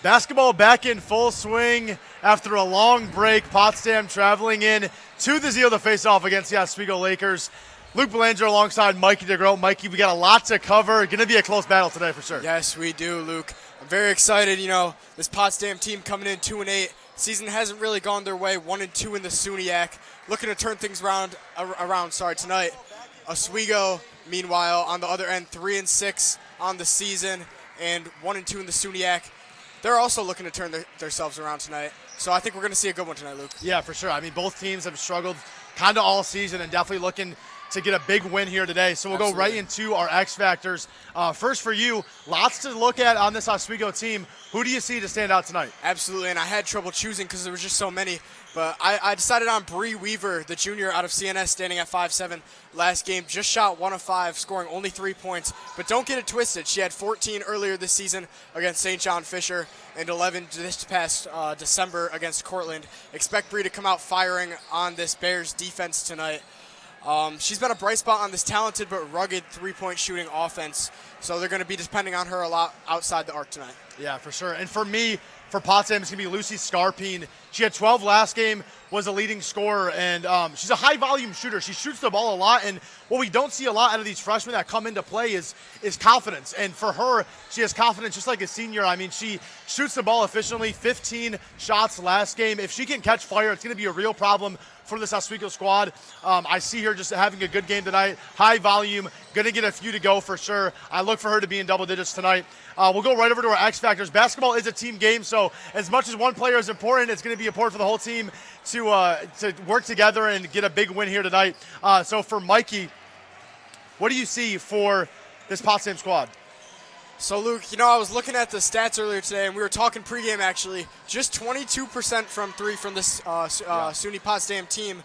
Basketball back in full swing after a long break. Potsdam traveling in to the Zeal to face off against the Oswego Lakers. Luke Belanger alongside Mikey DeGroat. Mikey, we got a lot to cover. Going to be a close battle today for sure. Yes, we do, Luke. I'm very excited. You know, this Potsdam team coming in 2-8. Season hasn't really gone their way. 1-2 in the SUNY. Looking to turn things around tonight. Oswego, meanwhile, on the other end, 3-6 on the season and 1-2 in the SUNY. They're also looking to turn themselves around tonight. So I think we're going to see a good one tonight, Luke. Yeah, for sure. I mean, both teams have struggled kind of all season and definitely looking to get a big win here today. So we'll go right into our X Factors. First for you, lots to look at on this Oswego team. Who do you see to stand out tonight? Absolutely, and I had trouble choosing because there was just so many. But I decided on Bree Weaver, the junior out of CNS, standing at 5'7". Last game, just shot 1 of 5, scoring only 3 points. But don't get it twisted. She had 14 earlier this season against St. John Fisher and 11 this past December against Cortland. Expect Bree to come out firing on this Bears defense tonight. She's been a bright spot on this talented but rugged three-point shooting offense. So they're going to be depending on her a lot outside the arc tonight. Yeah, for sure. And for me, for Potsdam, it's going to be Lucy Scarpine. She had 12 last game, was a leading scorer, and she's a high-volume shooter. She shoots the ball a lot, and what we don't see a lot out of these freshmen that come into play is confidence. And for her, she has confidence just like a senior. I mean, she shoots the ball efficiently, 15 shots last game. If she can catch fire, it's going to be a real problem for this Oswego squad. I see her just having a good game tonight. High volume, going to get a few to go for sure. I look for her to be in double digits tonight. We'll go right over to our X Factors. Basketball is a team game, so as much as one player is important, it's going to be important for the whole team to work together and get a big win here tonight. So for Mikey, what do you see for this Potsdam squad? So, Luke, you know, I was looking at the stats earlier today, and we were talking pregame, actually. Just 22% from three from this SUNY Potsdam team.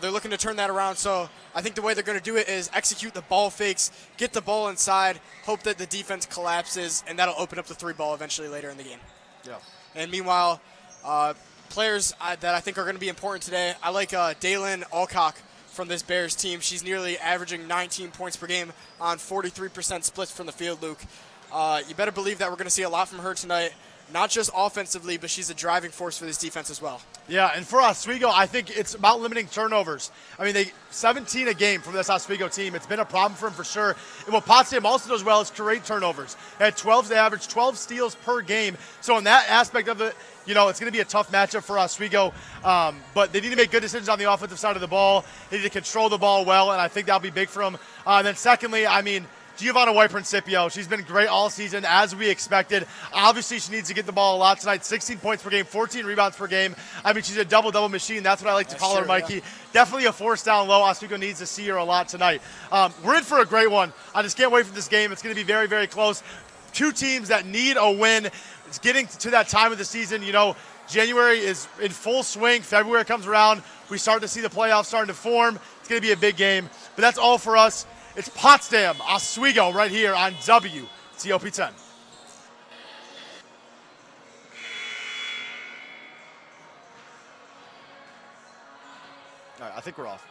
They're looking to turn that around, so I think the way they're going to do it is execute the ball fakes, get the ball inside, hope that the defense collapses, and that'll open up the three ball eventually later in the game. Yeah. And meanwhile, players that I think are going to be important today, I like Daylin Alcock from this Bears team. She's nearly averaging 19 points per game on 43% splits from the field, Luke. You better believe that we're going to see a lot from her tonight, not just offensively, but she's a driving force for this defense as well. Yeah, and for Oswego, I think it's about limiting turnovers. I mean, 17 a game from this Oswego team. It's been a problem for them for sure. And what Potsdam also does well is create turnovers. They had 12, they average 12 steals per game. So in that aspect of it, you know, it's going to be a tough matchup for Oswego, but they need to make good decisions on the offensive side of the ball. They need to control the ball well, and I think that'll be big for them. And then secondly, I mean, Giovanna White-Principio, she's been great all season, as we expected. Obviously, she needs to get the ball a lot tonight. 16 points per game, 14 rebounds per game. I mean, she's a double-double machine. That's what I like to call her, Mikey. Yeah. Definitely a force down low. Oswego needs to see her a lot tonight. We're in for a great one. I just can't wait for this game. It's going to be very, very close. Two teams that need a win. It's getting to that time of the season. You know, January is in full swing. February comes around. We start to see the playoffs starting to form. It's going to be a big game. But that's all for us. It's Potsdam, Oswego right here on WTOP10. All right, I think we're off.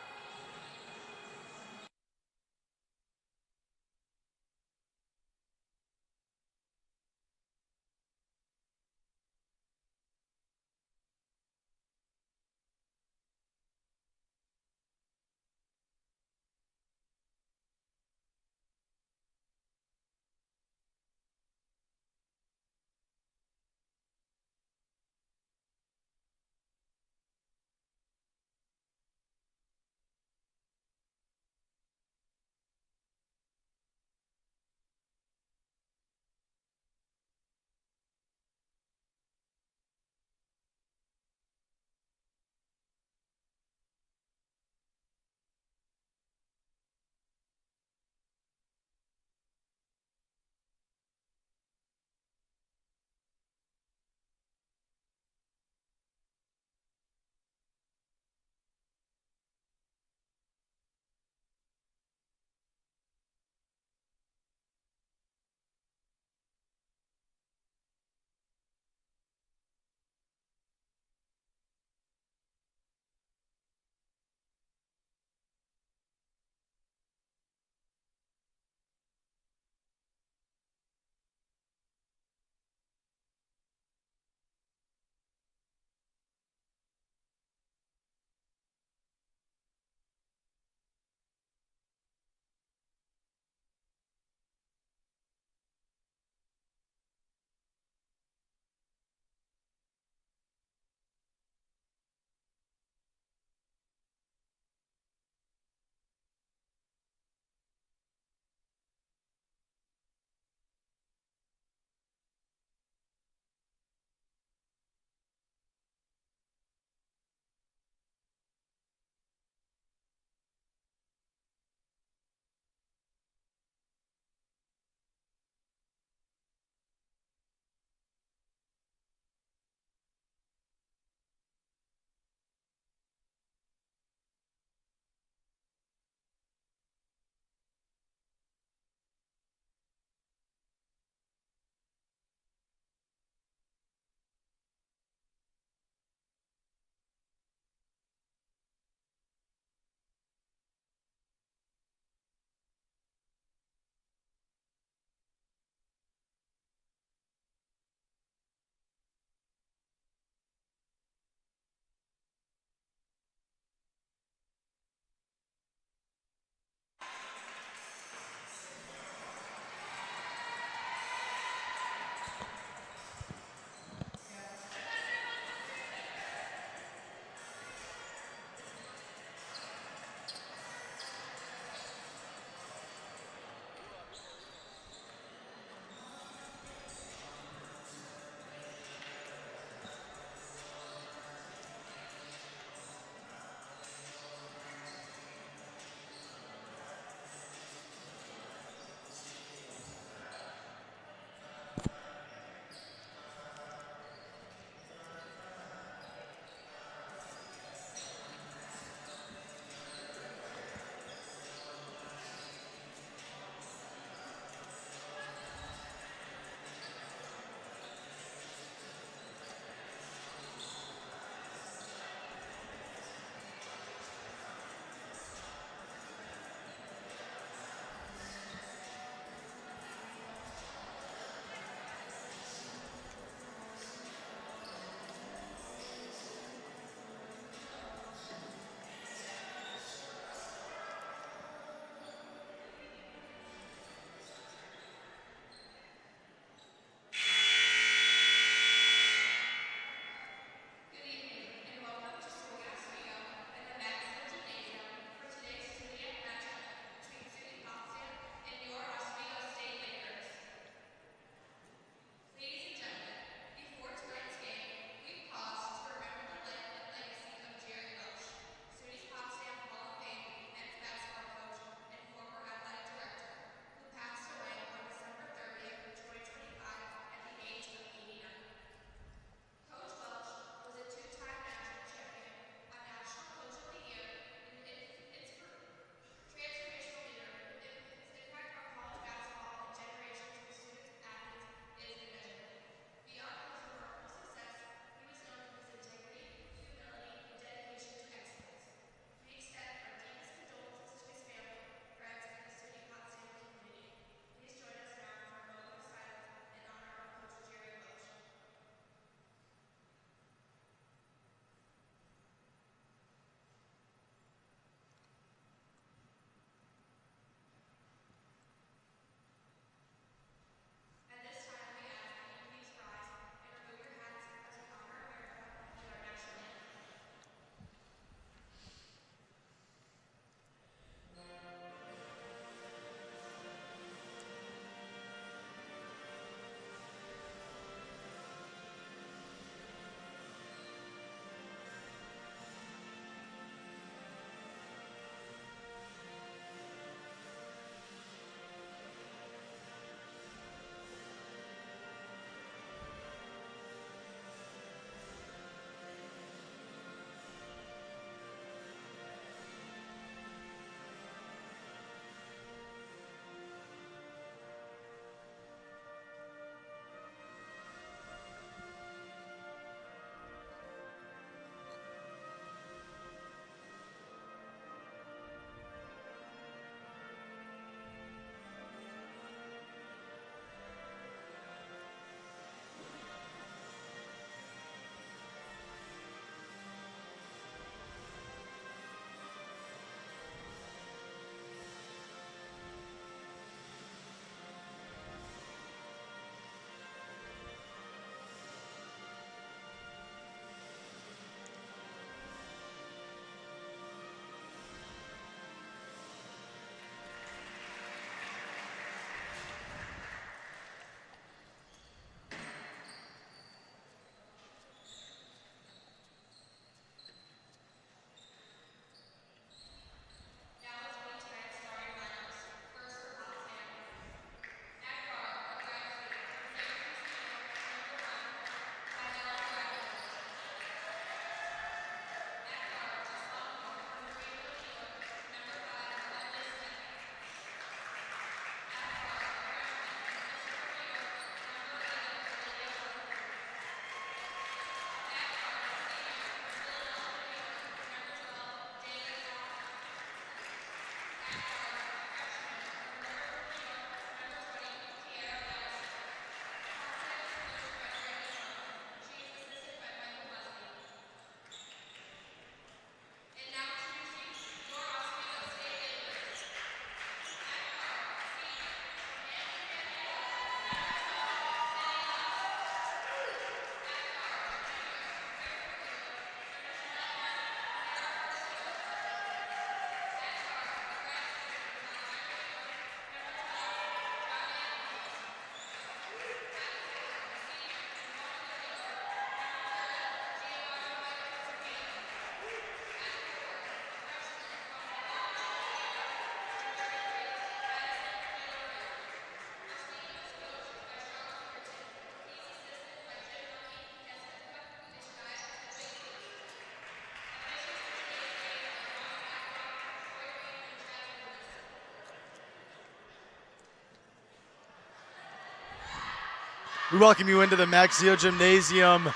We welcome you into the Maxio Gymnasium.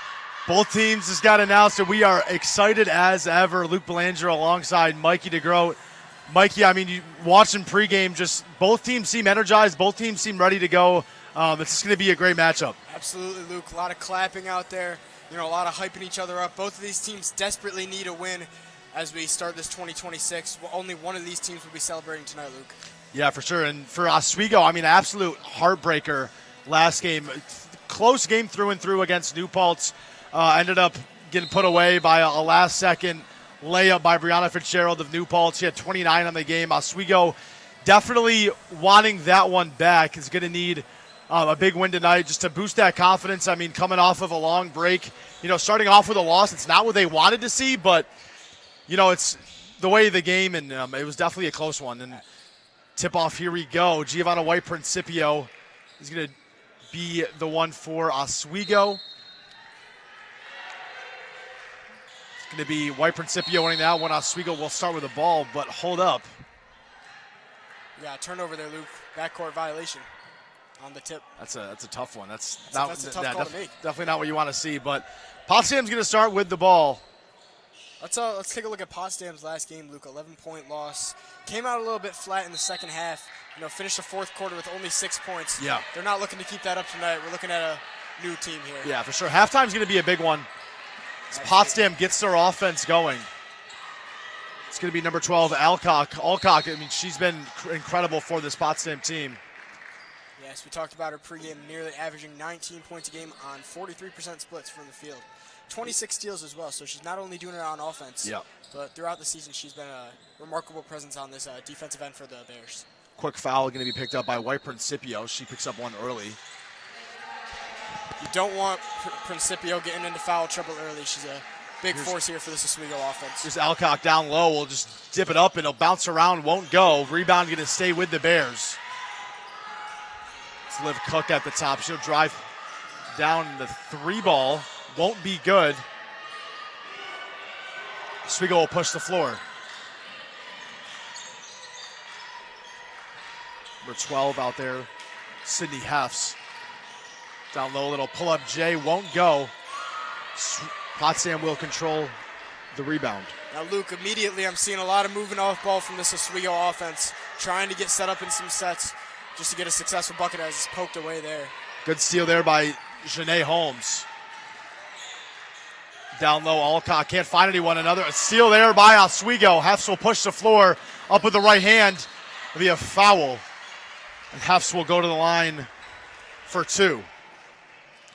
Both teams just got announced, and we are excited as ever. Luke Belanger alongside Mikey DeGroat. Mikey, I mean, you watching pregame, just both teams seem energized. Both teams seem ready to go. It's just going to be a great matchup. Absolutely, Luke. A lot of clapping out there. A lot of hyping each other up. Both of these teams desperately need a win as we start this 2026. Well, only one of these teams will be celebrating tonight, Luke. Yeah, for sure. And for Oswego, I mean, absolute heartbreaker last game. Close game through and through against New Paltz. Ended up getting put away by a last-second layup by Brianna Fitzgerald of New Paltz. She had 29 on the game. Oswego definitely wanting that one back. Is going to need a big win tonight just to boost that confidence. I mean, coming off of a long break, starting off with a loss, it's not what they wanted to see, but, it's the way of the game, and it was definitely a close one. And tip-off, here we go. Giovanna White-Principio is going to be the one for Oswego. It's going to be White-Principio winning that one. Oswego will start with the ball, but hold up. Yeah, turnover there, Luke. Backcourt violation on the tip. That's a tough one. That's a tough call to make. Definitely not what you want to see, but Potsdam's going to start with the ball. Let's take a look at Potsdam's last game, Luke. 11-point loss. Came out a little bit flat in the second half. Finished the fourth quarter with only 6 points. Yeah. They're not looking to keep that up tonight. We're looking at a new team here. Yeah, for sure. Halftime's going to be a big one. As Potsdam gets their offense going. It's going to be number 12, Alcock. Alcock, I mean, she's been incredible for this Potsdam team. Yes, we talked about her pregame, nearly averaging 19 points a game on 43% splits from the field. 26 steals as well, so she's not only doing it on offense, but throughout the season she's been a remarkable presence on this defensive end for the Bears. Quick foul going to be picked up by White-Principio. She picks up one early. You don't want Principio getting into foul trouble early. She's a big force here for this Oswego offense. Just Alcock down low. We'll just dip it up, and it'll bounce around, won't go. Rebound going to stay with the Bears. It's Liv Cook at the top. She'll drive down the three ball. Won't be good. Oswego will push the floor. Number 12 out there, Sydney Hefts. Down low, little pull-up J, won't go. Potsdam will control the rebound. Now, Luke, immediately I'm seeing a lot of moving off ball from this Oswego offense, trying to get set up in some sets just to get a successful bucket as it's poked away there. Good steal there by Janae Holmes. Down low, Alcock can't find anyone. Another steal there by Oswego. Hefts will push the floor up with the right hand. It'll be a foul. And Hefts will go to the line for two.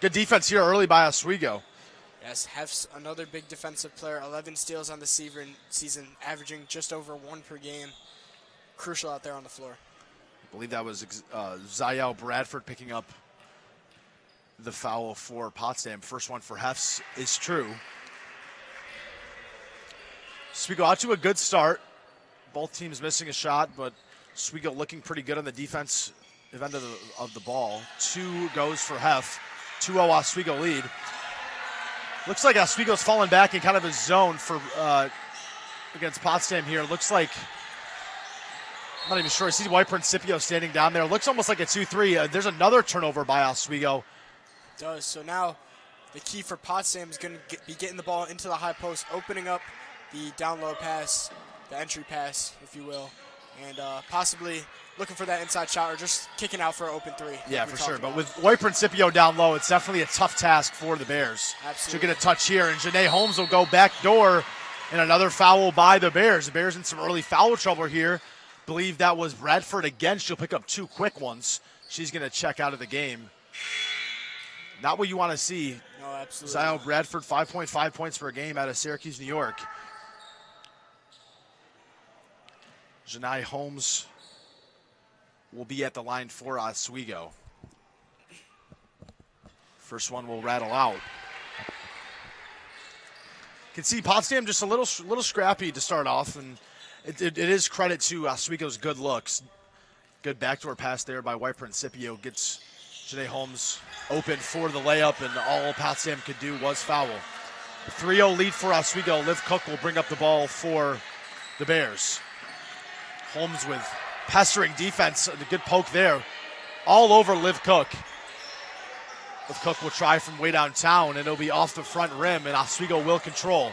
Good defense here early by Oswego. Yes, Hefts, another big defensive player. 11 steals on the season, averaging just over 1 per game. Crucial out there on the floor. I believe that was Zayel Bradford picking up the foul for Potsdam. First one for Hefts is true. Oswego out to a good start. Both teams missing a shot, but Oswego looking pretty good on the defense end of the ball. 2 goes for Hef. 2-0 Oswego lead. Looks like Oswego's fallen back in kind of a zone for against Potsdam here. Looks like, I'm not even sure. I see White-Principio standing down there. Looks almost like a 2-3. There's another turnover by Oswego. It does. So now the key for Potsdam is going to be getting the ball into the high post, opening up the down low pass, the entry pass, if you will, and possibly looking for that inside shot or just kicking out for an open three. Yeah, for sure. But with White-Principio down low, it's definitely a tough task for the Bears. Absolutely. To get a touch here. And Janae Holmes will go back door, and another foul by the Bears. The Bears in some early foul trouble here. Believe that was Bradford again. She'll pick up 2 quick ones. She's going to check out of the game. Not what you want to see. No, absolutely. Zayel Bradford, 5.5 points per game out of Syracuse, New York. Janae Holmes will be at the line for Oswego. First one will rattle out. You can see Potsdam just a little scrappy to start off, and it is credit to Oswego's good looks. Good backdoor pass there by White-Principio gets Janae Holmes open for the layup, and all Potsdam could do was foul. 3-0 lead for Oswego. Liv Cook will bring up the ball for the Bears. Holmes with pestering defense, a good poke there. All over Liv Cook. If Cook will try from way downtown, and it'll be off the front rim, and Oswego will control.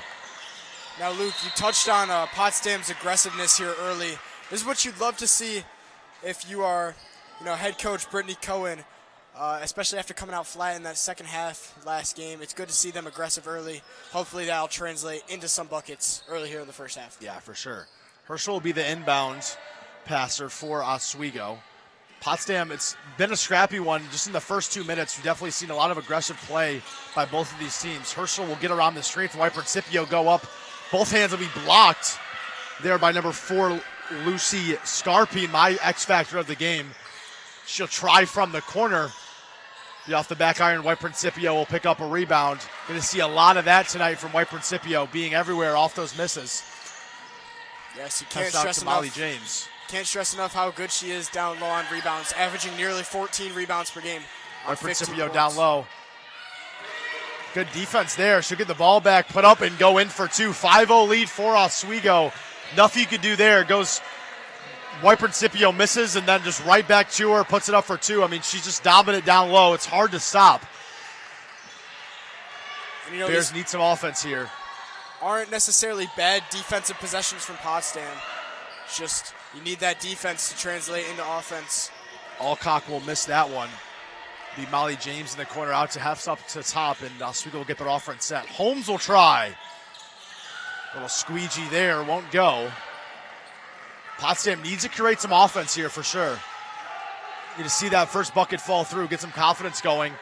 Now, Luke, you touched on Potsdam's aggressiveness here early. This is what you'd love to see if you are, head coach Brittany Cohen, especially after coming out flat in that second half last game. It's good to see them aggressive early. Hopefully that'll translate into some buckets early here in the first half. Yeah, for sure. Herschel will be the inbound passer for Oswego. Potsdam, it's been a scrappy one just in the first 2 minutes. We've definitely seen a lot of aggressive play by both of these teams. Herschel will get around the screen from White Principio, go up. Both hands will be blocked there by number 4, Lucy Scarpine, my X factor of the game. She'll try from the corner. Be off the back iron. White Principio will pick up a rebound. Going to see a lot of that tonight from White Principio, being everywhere off those misses. Yes, you can't Pass out stress to enough. Molly James. Can't stress enough how good she is down low on rebounds, averaging nearly 14 rebounds per game. White Principio down low. Good defense there. She'll get the ball back, put up, and go in for 2. 5-0 lead for Oswego. Nothing you could do there. Goes White Principio misses, and then just right back to her, puts it up for 2. I mean, she's just dominant down low. It's hard to stop. And Bears need some offense here. Aren't necessarily bad defensive possessions from Potsdam. It's just you need that defense to translate into offense. Alcock will miss that one. Be Molly James in the corner out to half up to top, and Oswego will get their offense set. Holmes will try. Little squeegee there, won't go. Potsdam needs to create some offense here for sure. Need to see that first bucket fall through, get some confidence going.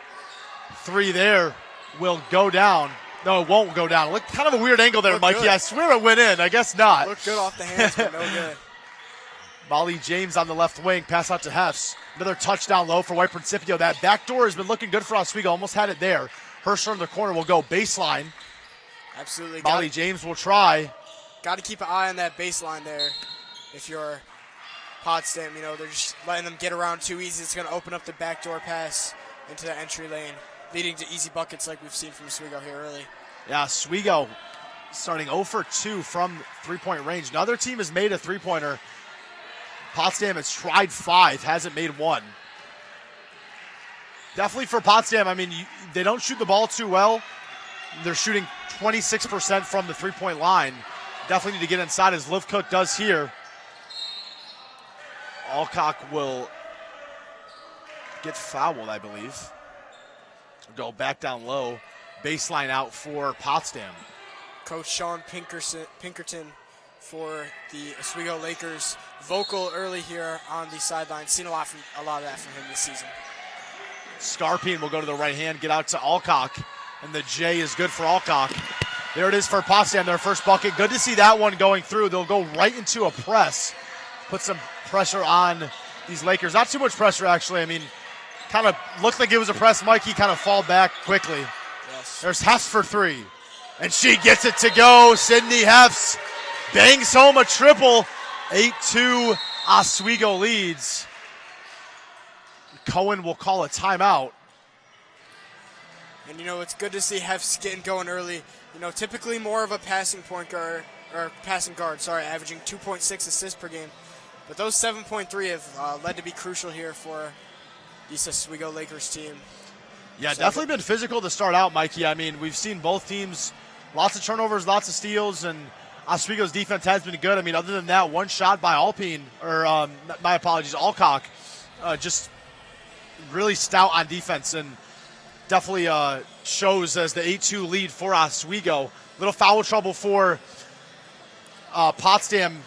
3 there will go down. No, it won't go down. Look, kind of a weird angle there, Looked Mikey. good. I swear it went in. I guess not. Looked good off the hands, but no good. Molly James on the left wing, pass out to Hefs. Another touchdown low for White Principio. That back door has been looking good for Oswego. Almost had it there. Herschel in the corner will go baseline. Absolutely. Molly James will try. Got to keep an eye on that baseline there. If you're Potsdam, they're just letting them get around too easy. It's going to open up the backdoor pass into the entry lane, leading to easy buckets like we've seen from Oswego here early. Yeah, Oswego starting 0 for 2 from three-point range. Another team has made a three-pointer. Potsdam has tried 5, hasn't made 1. Definitely for Potsdam, I mean, they don't shoot the ball too well. They're shooting 26% from the three-point line. Definitely need to get inside, as Liv Cook does here. Alcock will get fouled, I believe. Go back down low. Baseline out for Potsdam. Coach Sean Pinkerton for the Oswego Lakers. Vocal early here on the sideline. Seen a lot of that from him this season. Scarpine will go to the right hand, get out to Alcock, and the J is good for Alcock. There it is for Potsdam, their first bucket. Good to see that one going through. They'll go right into a press. Put some pressure on these Lakers. Not too much pressure, actually. I mean, kind of looked like it was a press. Mikey kind of fall back quickly. Yes. There's Hefs for 3. And she gets it to go. Sydney Hefs bangs home a triple. 8-2 Oswego leads. Cohen will call a timeout. And it's good to see Hefs getting going early. Typically more of a passing guard, averaging 2.6 assists per game. But those 7.3 have led to be crucial here for this Oswego Lakers team. Yeah, definitely been physical to start out, Mikey. I mean, we've seen both teams, lots of turnovers, lots of steals, and Oswego's defense has been good. I mean, other than that, one shot by Alcock, just really stout on defense, and definitely shows as the 8-2 lead for Oswego. Little foul trouble for Potsdam.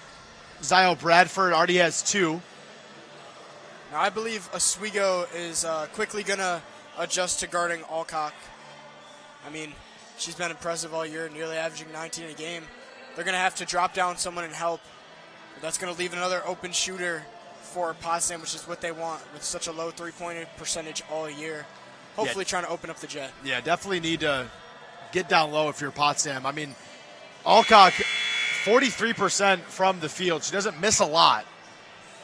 Zio Bradford already has 2. Now, I believe Oswego is quickly going to adjust to guarding Alcock. I mean, she's been impressive all year, nearly averaging 19 a game. They're going to have to drop down someone and help. But that's going to leave another open shooter for Potsdam, which is what they want with such a low three-point percentage all year. Hopefully trying to open up the jet. Yeah, definitely need to get down low if you're Potsdam. I mean, Alcock, 43% from the field. She doesn't miss a lot.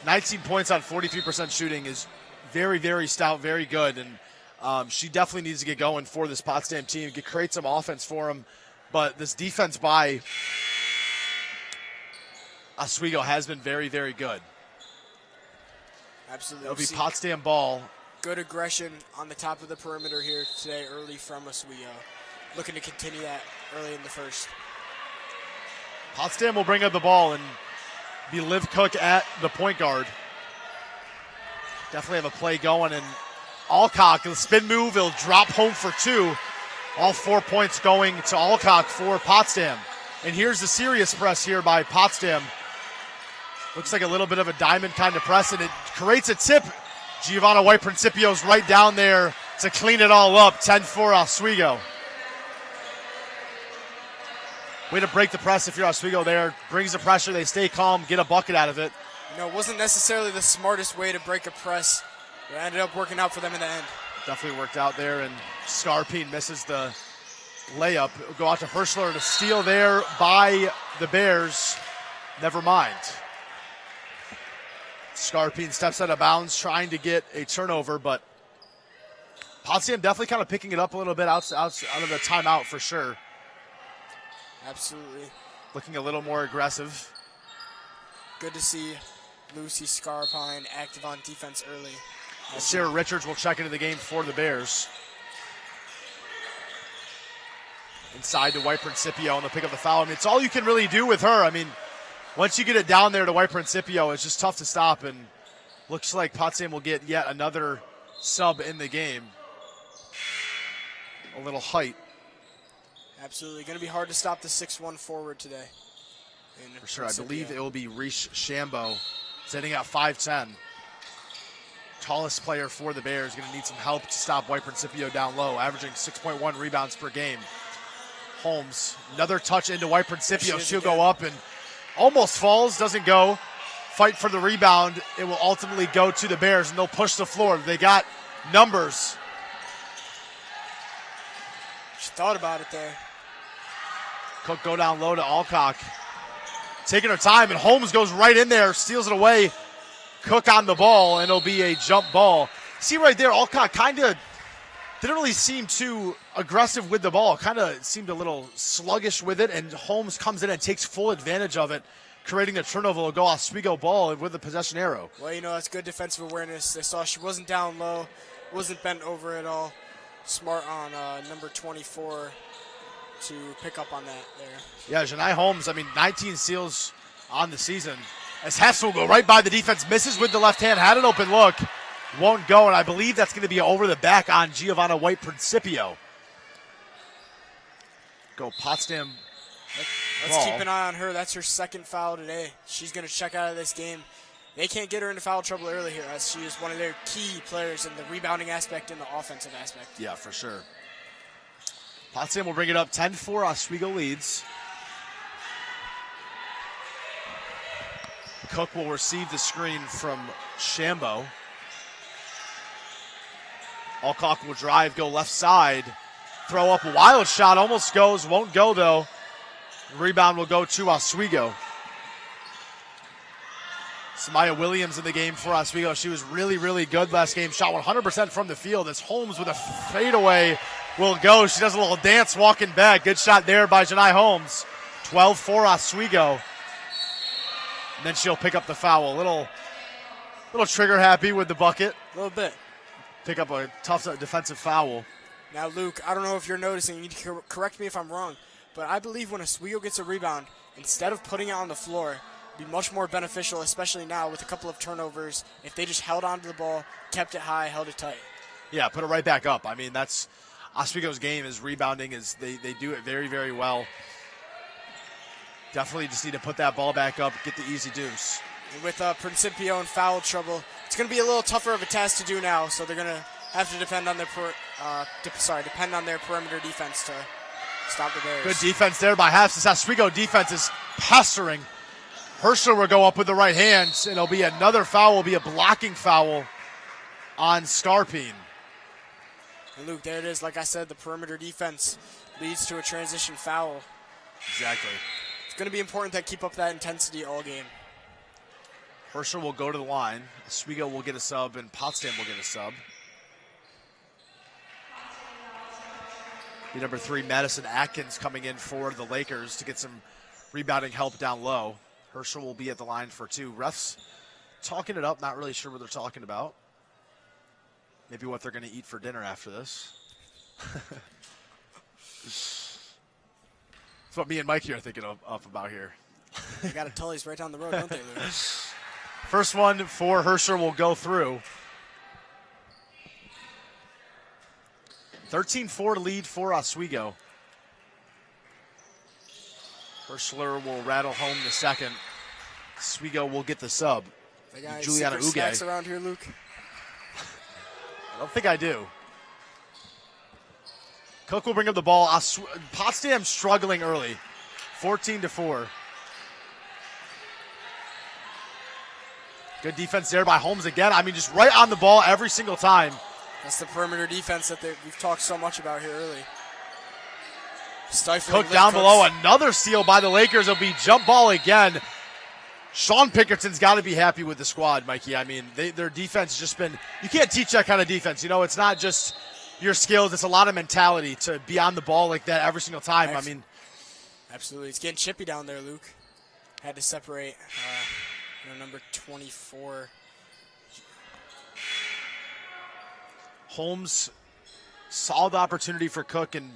19 points on 43% shooting is very, very stout, very good. And she definitely needs to get going for this Potsdam team, create some offense for them. But this defense by Oswego has been very, very good. Absolutely. It'll be Potsdam ball Good aggression on the top of the perimeter here today early from Oswego. Looking to continue that early in the first. Potsdam will bring up the ball and be Liv Cook at the point guard. Definitely have a play going, and Alcock, the spin move, he'll drop home for 2. All 4 points going to Alcock for Potsdam. And here's the serious press here by Potsdam. Looks like a little bit of a diamond kind of press, and it creates a tip. Giovanna White Principio's right down there to clean it all up. 10-4 Oswego. Way to break the press if you're Oswego there. Brings the pressure, they stay calm, get a bucket out of it. You know, it wasn't necessarily the smartest way to break a press. It ended up working out for them in the end. Definitely worked out there, and Scarpine misses the layup. It'll go out to Hirschler, to steal there by the Bears. Never mind. Scarpine steps out of bounds, trying to get a turnover, but Potsdam definitely kind of picking it up a little bit out of the timeout for sure. Absolutely. Looking a little more aggressive. Good to see Lucy Scarpine active on defense early. Sarah Richards will check into the game for the Bears. Inside to White Principio, and they'll pick up the foul. I mean, it's all you can really do with her. I mean, once you get it down there to White Principio, it's just tough to stop, and looks like Potsdam will get yet another sub in the game. A little height. Absolutely. Going to be hard to stop the 6'1 forward today. For sure. I believe it will be Reese Shambo sitting at 5'10". Tallest player for the Bears. Going to need some help to stop White Principio down low, averaging 6.1 rebounds per game. Holmes, another touch into White Principio. She'll go up and almost falls, doesn't go. Fight for the rebound. It will ultimately go to the Bears, and they'll push the floor. They got numbers. She thought about it there. Cook go down low to Alcock. Taking her time, and Holmes goes right in there, steals it away. Cook on the ball, and it'll be a jump ball. See right there, Alcock kind of didn't really seem too aggressive with the ball. Kind of seemed a little sluggish with it, and Holmes comes in and takes full advantage of it, creating the turnover. Will go Oswego ball with the possession arrow. Well, you know, that's good defensive awareness. They saw she wasn't down low, wasn't bent over at all. Smart on number 24 to pick up on that there. Yeah, Janai Holmes, 19 steals on the season. As Hess will go right by the defense, misses with the left hand, had an open look, won't go, and I believe that's going to be over the back on Giovanna White Principio. Go Potsdam. Let's keep an eye on her. That's her second foul today. She's going to check out of this game. They can't get her into foul trouble early here, as she is one of their key players in the rebounding aspect and the offensive aspect. Yeah, for sure. Potsdam will bring it up. 10-4, Oswego leads. Cook will receive the screen from Shambo. Alcock will drive, go left side. Throw up a wild shot, almost goes, won't go though. Rebound will go to Oswego. Samaya Williams in the game for Oswego. She was really, really good last game. Shot 100% from the field as Holmes with a fadeaway will go. She does a little dance walking back. Good shot there by Janai Holmes. 12-4 Oswego. And then she'll pick up the foul. A little trigger happy with the bucket. A little bit. Pick up a tough defensive foul. Now, Luke, I don't know if you're noticing. You need to correct me if I'm wrong. But I believe when Oswego gets a rebound, instead of putting it on the floor, be much more beneficial, especially now with a couple of turnovers, if they just held on to the ball, kept it high, held it tight. Yeah, put it right back up. That's Oswego's game is rebounding. They do it very, very well. Definitely just need to put that ball back up, get the easy deuce. And with Principio in foul trouble, it's going to be a little tougher of a task to do now, so they're going to have to depend on their perimeter defense to stop the Bears. Good defense there by Hess. This Oswego defense is pestering. Herschel will go up with the right hand, and it'll be another foul. Will be a blocking foul on Scarpine. And Luke, there it is. Like I said, the perimeter defense leads to a transition foul. Exactly. It's going to be important to keep up that intensity all game. Herschel will go to the line. Oswego will get a sub, and Potsdam will get a sub. The number 3, Madison Atkins, coming in for the Lakers to get some rebounding help down low. Herschel will be at the line for 2. Refs talking it up, not really sure what they're talking about. Maybe what they're going to eat for dinner after this. That's what me and Mikey are thinking of about here. They got a Tully's right down the road, don't they, Lou? First one for Herscher will go through. 13-4 lead for Oswego. Herschler will rattle home the second. Oswego will get the sub. They got Juliana secret snacks Uge. around here, Luke? I don't think I do. Cook will bring up the ball. Potsdam struggling early. 14-4. Good defense there by Holmes again. I mean, just right on the ball every single time. That's the perimeter defense that we've talked so much about here early. Stifling Cook down below. Another steal by the Lakers. It'll be jump ball again. Sean Pinkerton's got to be happy with the squad, Mikey. I mean, their defense has just been – you can't teach that kind of defense. You know, it's not just your skills. It's a lot of mentality to be on the ball like that every single time. I mean – absolutely. It's getting chippy down there, Luke. Had to separate number 24. Holmes saw the opportunity for Cook and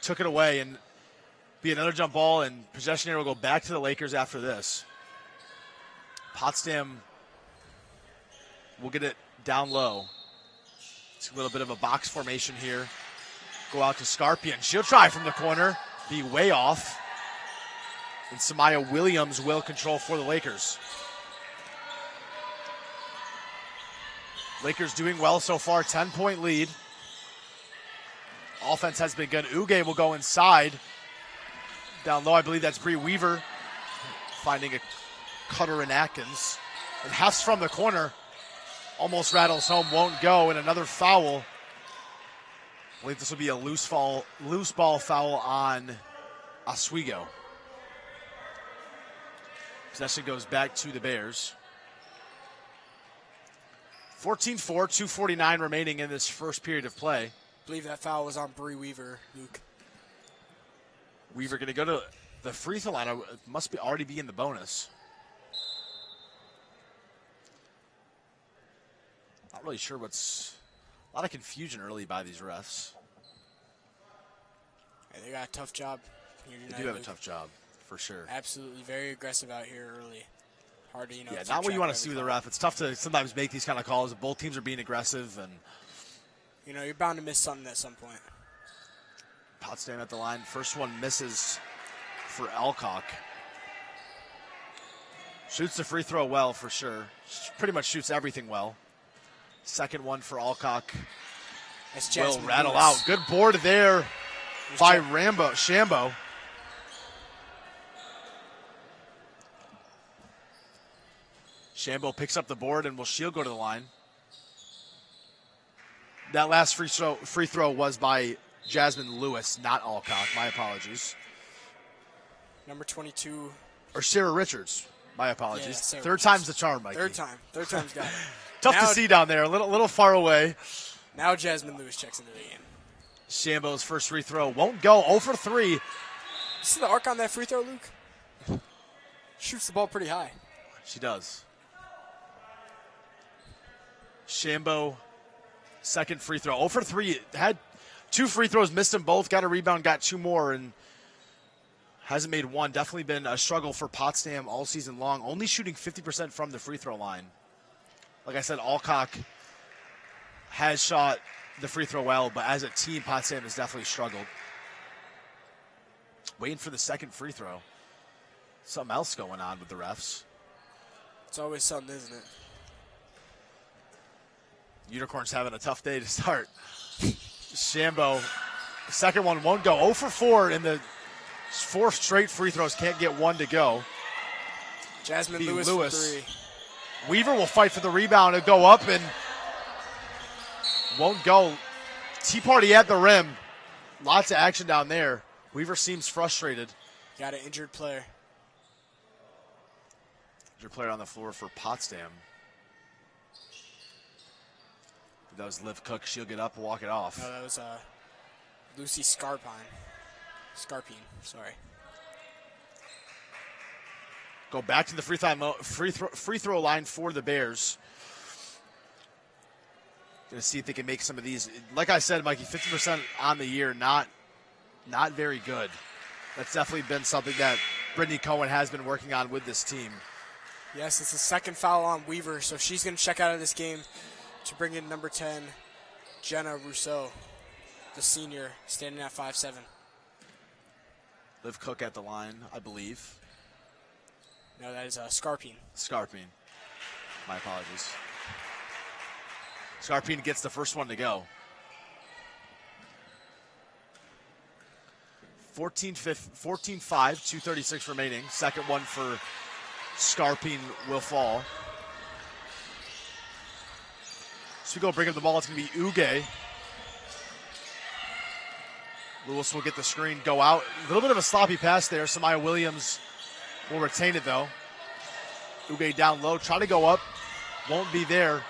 took it away, and be another jump ball, and possession area will go back to the Lakers after this. Potsdam will get it down low. It's a little bit of a box formation here. Go out to Scarpian. She'll try from the corner, be way off. And Samaya Williams will control for the Lakers. Lakers doing well so far, 10-point lead. Offense has been good. Uge will go inside. Down low, I believe that's Bree Weaver finding a cutter in Atkins. And Hess from the corner almost rattles home, won't go, and another foul. I believe this will be a loose ball foul on Oswego. Possession goes back to the Bears. 14-4, 2:49 remaining in this first period of play. I believe that foul was on Bree Weaver, Luke. Weaver going to go to the free throw line. It must already be in the bonus. Not really sure what's... A lot of confusion early by these refs. Yeah, they got a tough job here tonight, They do have Luke. a tough job, for sure. Absolutely, very aggressive out here early. Hard to, Yeah, keep not what track you want of to see with every the call. ref. It's tough to sometimes make these kind of calls. Both teams are being aggressive, and You're bound to miss something at some point. Potsdam at the line. First one misses for Alcock. Shoots the free throw well, for sure. Pretty much shoots everything well. Second one for Alcock That's will Jasmine rattle Lewis. out. Good board there by Shambo. Shambo picks up the board, and she'll go to the line. That last free throw was by Jasmine Lewis, not Alcock. My apologies. Number 22. Or Sarah Richards. My apologies. Yeah, Sarah Third Richards. time's the charm, Mikey. Third time's got it. Tough Now- to see down there. A little far away. Now Jasmine Lewis checks into the game. Shambo's first free throw won't go. 0 for 3. You see the arc on that free throw, Luke? Shoots the ball pretty high. She does. Shambo, second free throw. 0 for 3. Had 2 free throws, missed them both. Got a rebound, got 2 more, and hasn't made one. Definitely been a struggle for Potsdam all season long. Only shooting 50% from the free throw line. Like I said, Alcock has shot the free throw well, but as a team, Potsdam has definitely struggled. Waiting for the second free throw. Something else going on with the refs. It's always something, isn't it? Unicorns having a tough day to start. Shambo, second one won't go. 0 for 4 in the 4 straight free throws. Can't get one to go. Jasmine Be Lewis for 3. Weaver will fight for the rebound and go up and won't go. Tea party at the rim. Lots of action down there. Weaver seems frustrated. Got an injured player. Injured player on the floor for Potsdam. That was Liv Cook. She'll get up and walk it off. No, that was Lucy Scarpine, sorry. Go back to the free throw line for the Bears. Going to see if they can make some of these. Like I said, Mikey, 50% on the year, not very good. That's definitely been something that Brittany Cohen has been working on with this team. Yes, it's the second foul on Weaver, so she's going to check out of this game to bring in number 10, Jenna Rousseau, the senior, standing at 5'7". Liv Cook at the line, I believe. No, that is Scarpine. Scarpine. My apologies. Scarpine gets the first one to go. 14-5, 2:36 remaining. Second one for Scarpine will fall. So we go bring up the ball. It's going to be Uge. Lewis will get the screen, go out. A little bit of a sloppy pass there. Samaya Williams will retain it, though. Uge down low, try to go up. Won't be there.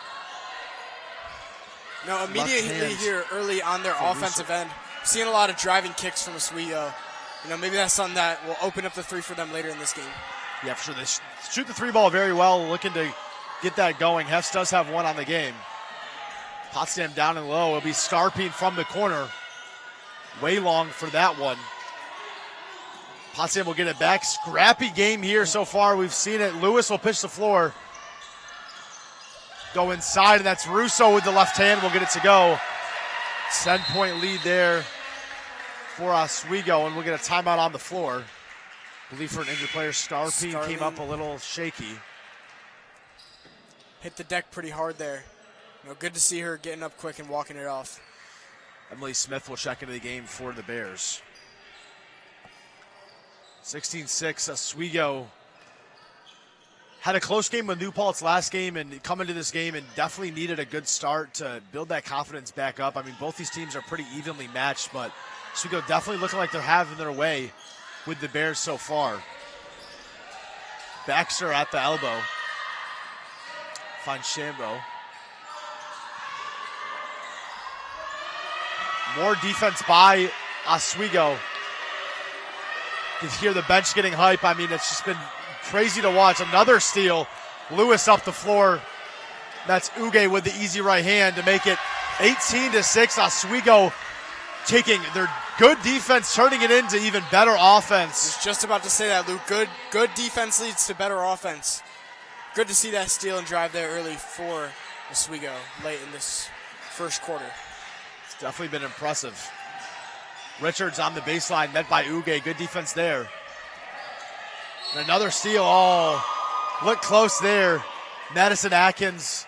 No, immediately here early on their offensive end, seeing a lot of driving kicks from Oswego. Maybe that's something that will open up the three for them later in this game. Yeah, for sure. They shoot the three ball very well, looking to get that going. Hefts does have one on the game. Potsdam down and low. It'll be Scarpine from the corner. Way long for that one. Potsdam will get it back. Scrappy game here so far. We've seen it. Lewis will pitch the floor. Go inside, and that's Russo with the left hand. We'll get it to go. 10-point lead there for Oswego, and we'll get a timeout on the floor. I believe for an injured player, Scarpine came up a little shaky. Hit the deck pretty hard there. Good to see her getting up quick and walking it off. Emily Smith will check into the game for the Bears. 16-6, Oswego had a close game with New Paltz last game and come into this game and definitely needed a good start to build that confidence back up. I mean, both these teams are pretty evenly matched, but Oswego definitely looking like they're having their way with the Bears so far. Baxter at the elbow. Finds Shambo. More defense by Oswego. You can hear the bench getting hype. I mean, it's just been crazy to watch. Another steal. Lewis up the floor. That's Uge with the easy right hand to make it 18-6. Oswego taking their good defense, turning it into even better offense. I was just about to say that, Luke. Good defense leads to better offense. Good to see that steal and drive there early for Oswego late in this first quarter. It's definitely been impressive. Richards on the baseline, met by Uge. Good defense there. And another steal. Oh, looked close there. Madison Atkins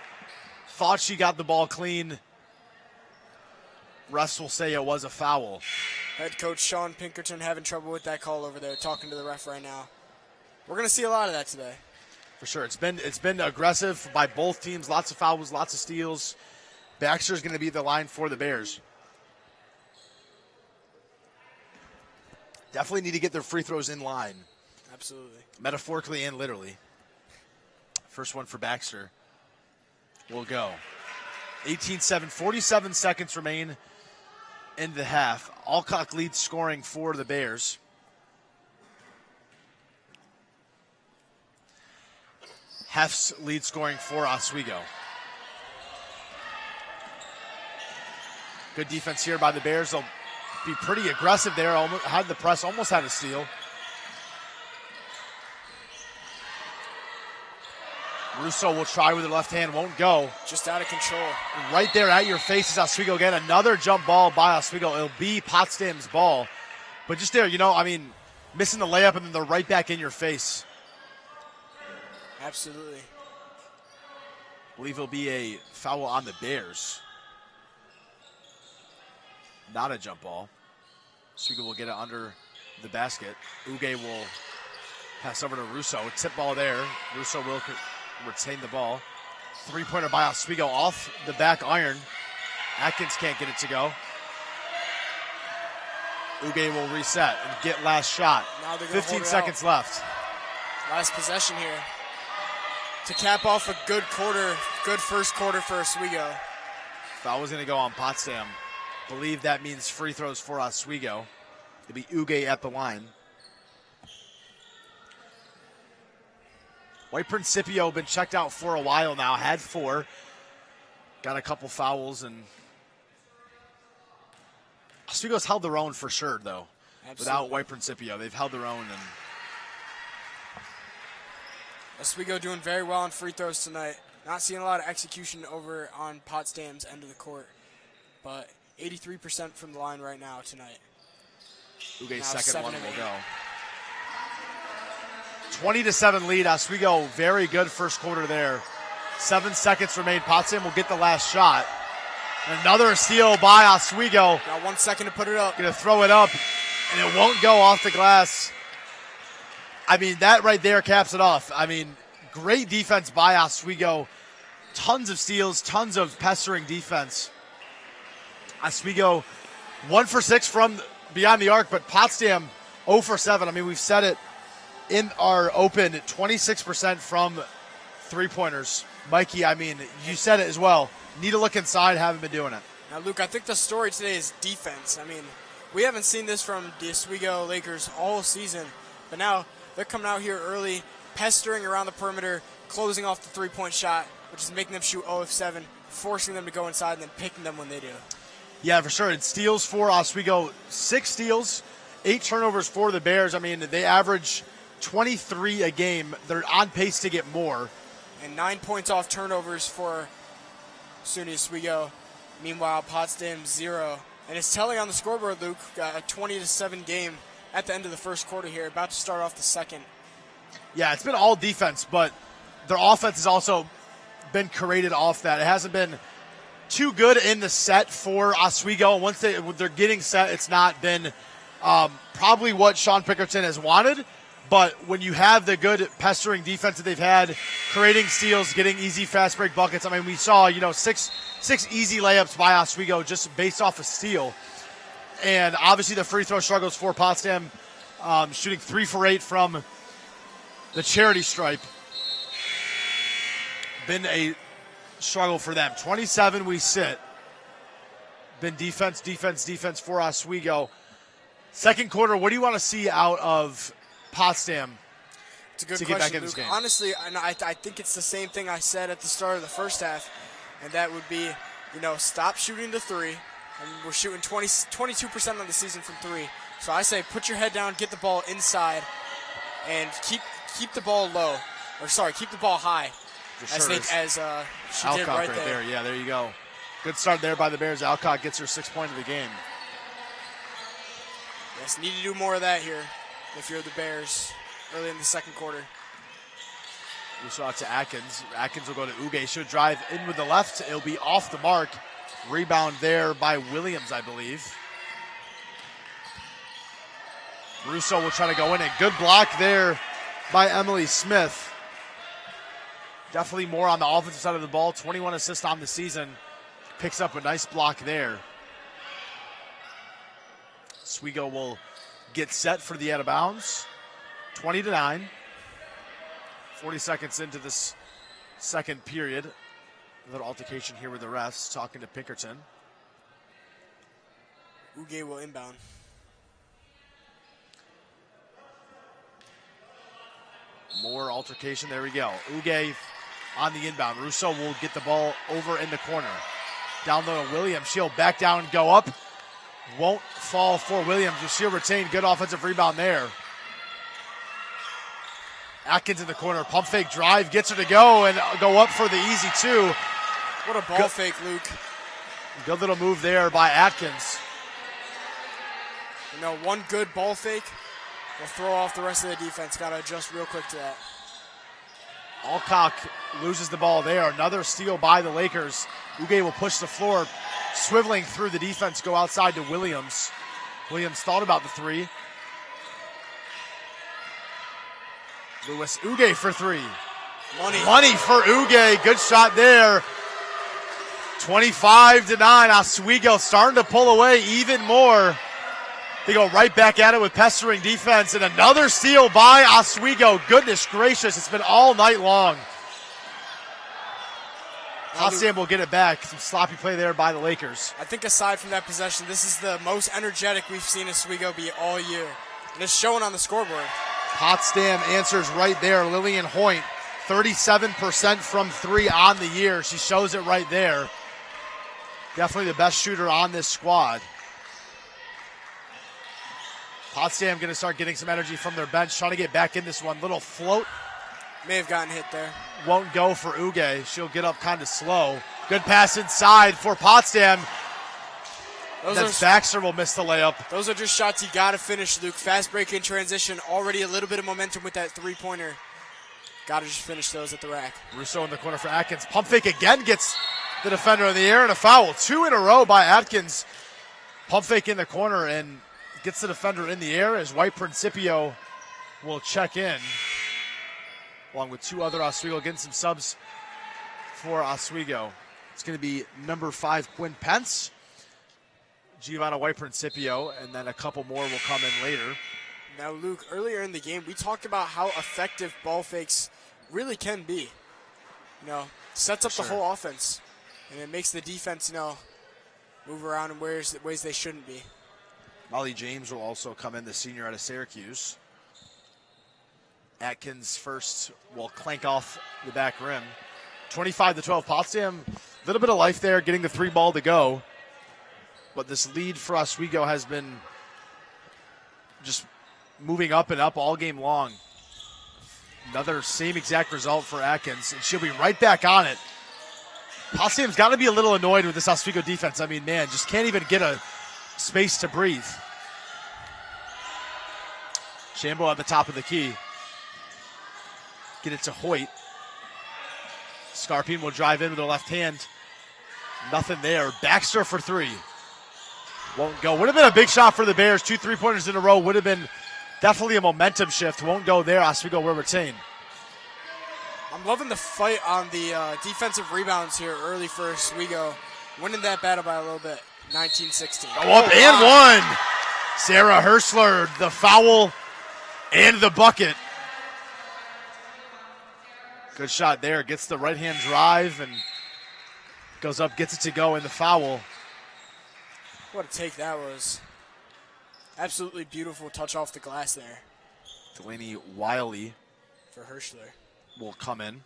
thought she got the ball clean. Refs will say it was a foul. Head coach Sean Pinkerton having trouble with that call over there, talking to the ref right now. We're going to see a lot of that today. For sure. It's been aggressive by both teams. Lots of fouls, lots of steals. Baxter's going to be the line for the Bears. Definitely need to get their free throws in line. Absolutely. Metaphorically and literally. First one for Baxter will go. 18-7, 47 seconds remain in the half. Alcock leads scoring for the Bears. Hefts lead scoring for Oswego. Good defense here by the Bears. They'll be pretty aggressive there. Almost had the press, almost had a steal. Russo will try with the left hand, won't go. Just out of control. Right there at your face is Oswego again. Another jump ball by Oswego. It'll be Potsdam's ball. But just there, missing the layup and then they're right back in your face. Absolutely. I believe it'll be a foul on the Bears. Not a jump ball. Oswego will get it under the basket. Uge will pass over to Russo. A tip ball there. Russo will retain the ball. Three-pointer by Oswego off the back iron. Atkins can't get it to go. Uge will reset and get last shot. 15 seconds left. Last possession here. To cap off a good first quarter for Oswego. Foul was going to go on Potsdam. Believe that means free throws for Oswego. It'll be Uge at the line. White Principio been checked out for a while now. Had 4. got a couple fouls, and Oswego's held their own for sure, though. Absolutely. Without White Principio. They've held their own. And Oswego doing very well on free throws tonight. Not seeing a lot of execution over on Potsdam's end of the court, but 83% from the line right now tonight. Uge's Now second one 7 will of 8. go. 20-7 lead. Oswego, very good first quarter there. 7 seconds remain. Potsdam will get the last shot. And another steal by Oswego. Got 1 second to put it up. Going to throw it up, and it won't go off the glass. I mean, that right there caps it off. I mean, great defense by Oswego. Tons of steals, tons of pestering defense. Oswego 1 for 6 from beyond the arc, but Potsdam 0 for 7. I mean, we've said it in our open, 26% from three-pointers. Mikey, I mean, you said it as well. Need to look inside, haven't been doing it. Now, Luke, I think the story today is defense. I mean, we haven't seen this from the Oswego Lakers all season, but now they're coming out here early, pestering around the perimeter, closing off the three-point shot, which is making them shoot 0 of 7, forcing them to go inside, and then picking them when they do. Yeah, for sure. It's steals for Oswego. 6 steals, 8 turnovers for the Bears. I mean, they average 23 a game. They're on pace to get more. And 9 points off turnovers for SUNY Oswego. Meanwhile, Potsdam 0. And it's telling on the scoreboard, Luke, got a 20-7 game at the end of the first quarter here, about to start off the second. Yeah, it's been all defense, but their offense has also been created off that. It hasn't been too good in the set for Oswego. Once they're getting set, it's not been probably what Sean Pickerton has wanted. But when you have the good pestering defense that they've had, creating steals, getting easy fast break buckets. I mean, we saw, six easy layups by Oswego just based off a steal. And obviously the free throw struggles for Potsdam, shooting 3 for 8 from the charity stripe. Been a struggle for them. 27 we sit. Been defense for Oswego. Second quarter, what do you want to see out of Potsdam It's a good to question, get back in Luke. this game? Honestly, I think it's the same thing I said at the start of the first half, and that would be, stop shooting the 3. And we're shooting 22% of the season from 3. So I say put your head down, get the ball inside, and keep the ball low. Keep the ball high. As she did right there. Yeah, there you go. Good start there by the Bears. Alcott gets her 6th point of the game. Yes, need to do more of that here if you're the Bears early in the second quarter. We saw it to Atkins. Atkins will go to Uge. Should drive in with the left. It'll be off the mark. Rebound there by Williams, I believe. Russo will try to go in. A good block there by Emily Smith. Definitely more on the offensive side of the ball. 21 assists on the season. Picks up a nice block there. Oswego will get set for the out of bounds. 20-9. 40 seconds into this second period. A little altercation here with the refs, talking to Pinkerton. Uge will inbound. More altercation. There we go. Uge on the inbound. Russo will get the ball over in the corner. Down low to Williams. She'll back down and go up. Won't fall for Williams. She'll retain. Good offensive rebound there. Atkins in the corner. Pump fake drive. Gets her to go and go up for the easy 2. What a ball fake, Luke. Good little move there by Atkins. One good ball fake will throw off the rest of the defense. Got to adjust real quick to that. Alcock loses the ball there. Another steal by the Lakers. Uge will push the floor, swiveling through the defense, go outside to Williams. Williams thought about the 3. Lewis Uge for 3. Money for Uge. Good shot there. 25-9. Oswego starting to pull away even more. They go right back at it with pestering defense, and another steal by Oswego. Goodness gracious, it's been all night long. Potsdam will get it back. Some sloppy play there by the Lakers. I think aside from that possession, this is the most energetic we've seen Oswego be all year. And it's showing on the scoreboard. Potsdam answers right there. Lillian Hoyt, 37% from 3 on the year. She shows it right there. Definitely the best shooter on this squad. Potsdam going to start getting some energy from their bench, trying to get back in this one. Little float. May have gotten hit there. Won't go for Uge. She'll get up kind of slow. Good pass inside for Potsdam. Baxter will miss the layup. Those are just shots you got to finish, Luke. Fast break in transition. Already a little bit of momentum with that three-pointer. Got to just finish those at the rack. Russo in the corner for Atkins. Pump fake again, gets the defender in the air, and a foul. 2 in a row by Atkins. Pump fake in the corner and gets the defender in the air as White Principio will check in, along with 2 other Oswego, getting some subs for Oswego. It's going to be number 5, Quinn Pence, Giovanna White Principio, and then a couple more will come in later. Now, Luke, earlier in the game, we talked about how effective ball fakes really can be. Sets up the whole offense, and it makes the defense, move around in ways they shouldn't be. Molly James will also come in, the senior out of Syracuse. Atkins first will clank off the back rim. 25-12, Potsdam, a little bit of life there, getting the 3 ball to go. But this lead for Oswego has been just moving up and up all game long. Another same exact result for Atkins, and she'll be right back on it. Potsdam's got to be a little annoyed with this Oswego defense. I mean, man, just can't even get a space to breathe. Shambo at the top of the key. Get it to Hoyt. Scarpine will drive in with her left hand. Nothing there. Baxter for 3. Won't go. Would have been a big shot for the Bears. 2 3-pointers in a row would have been definitely a momentum shift. Won't go there. Oswego will retain. I'm loving the fight on the defensive rebounds here early for Oswego. Winning that battle by a little bit. 19-16. Go up and one. Sarah Hirschler, the foul and the bucket. Good shot there. Gets the right-hand drive and goes up, gets it to go in the foul. What a take that was. Absolutely beautiful touch off the glass there. Delaney Wiley for Hirschler will come in.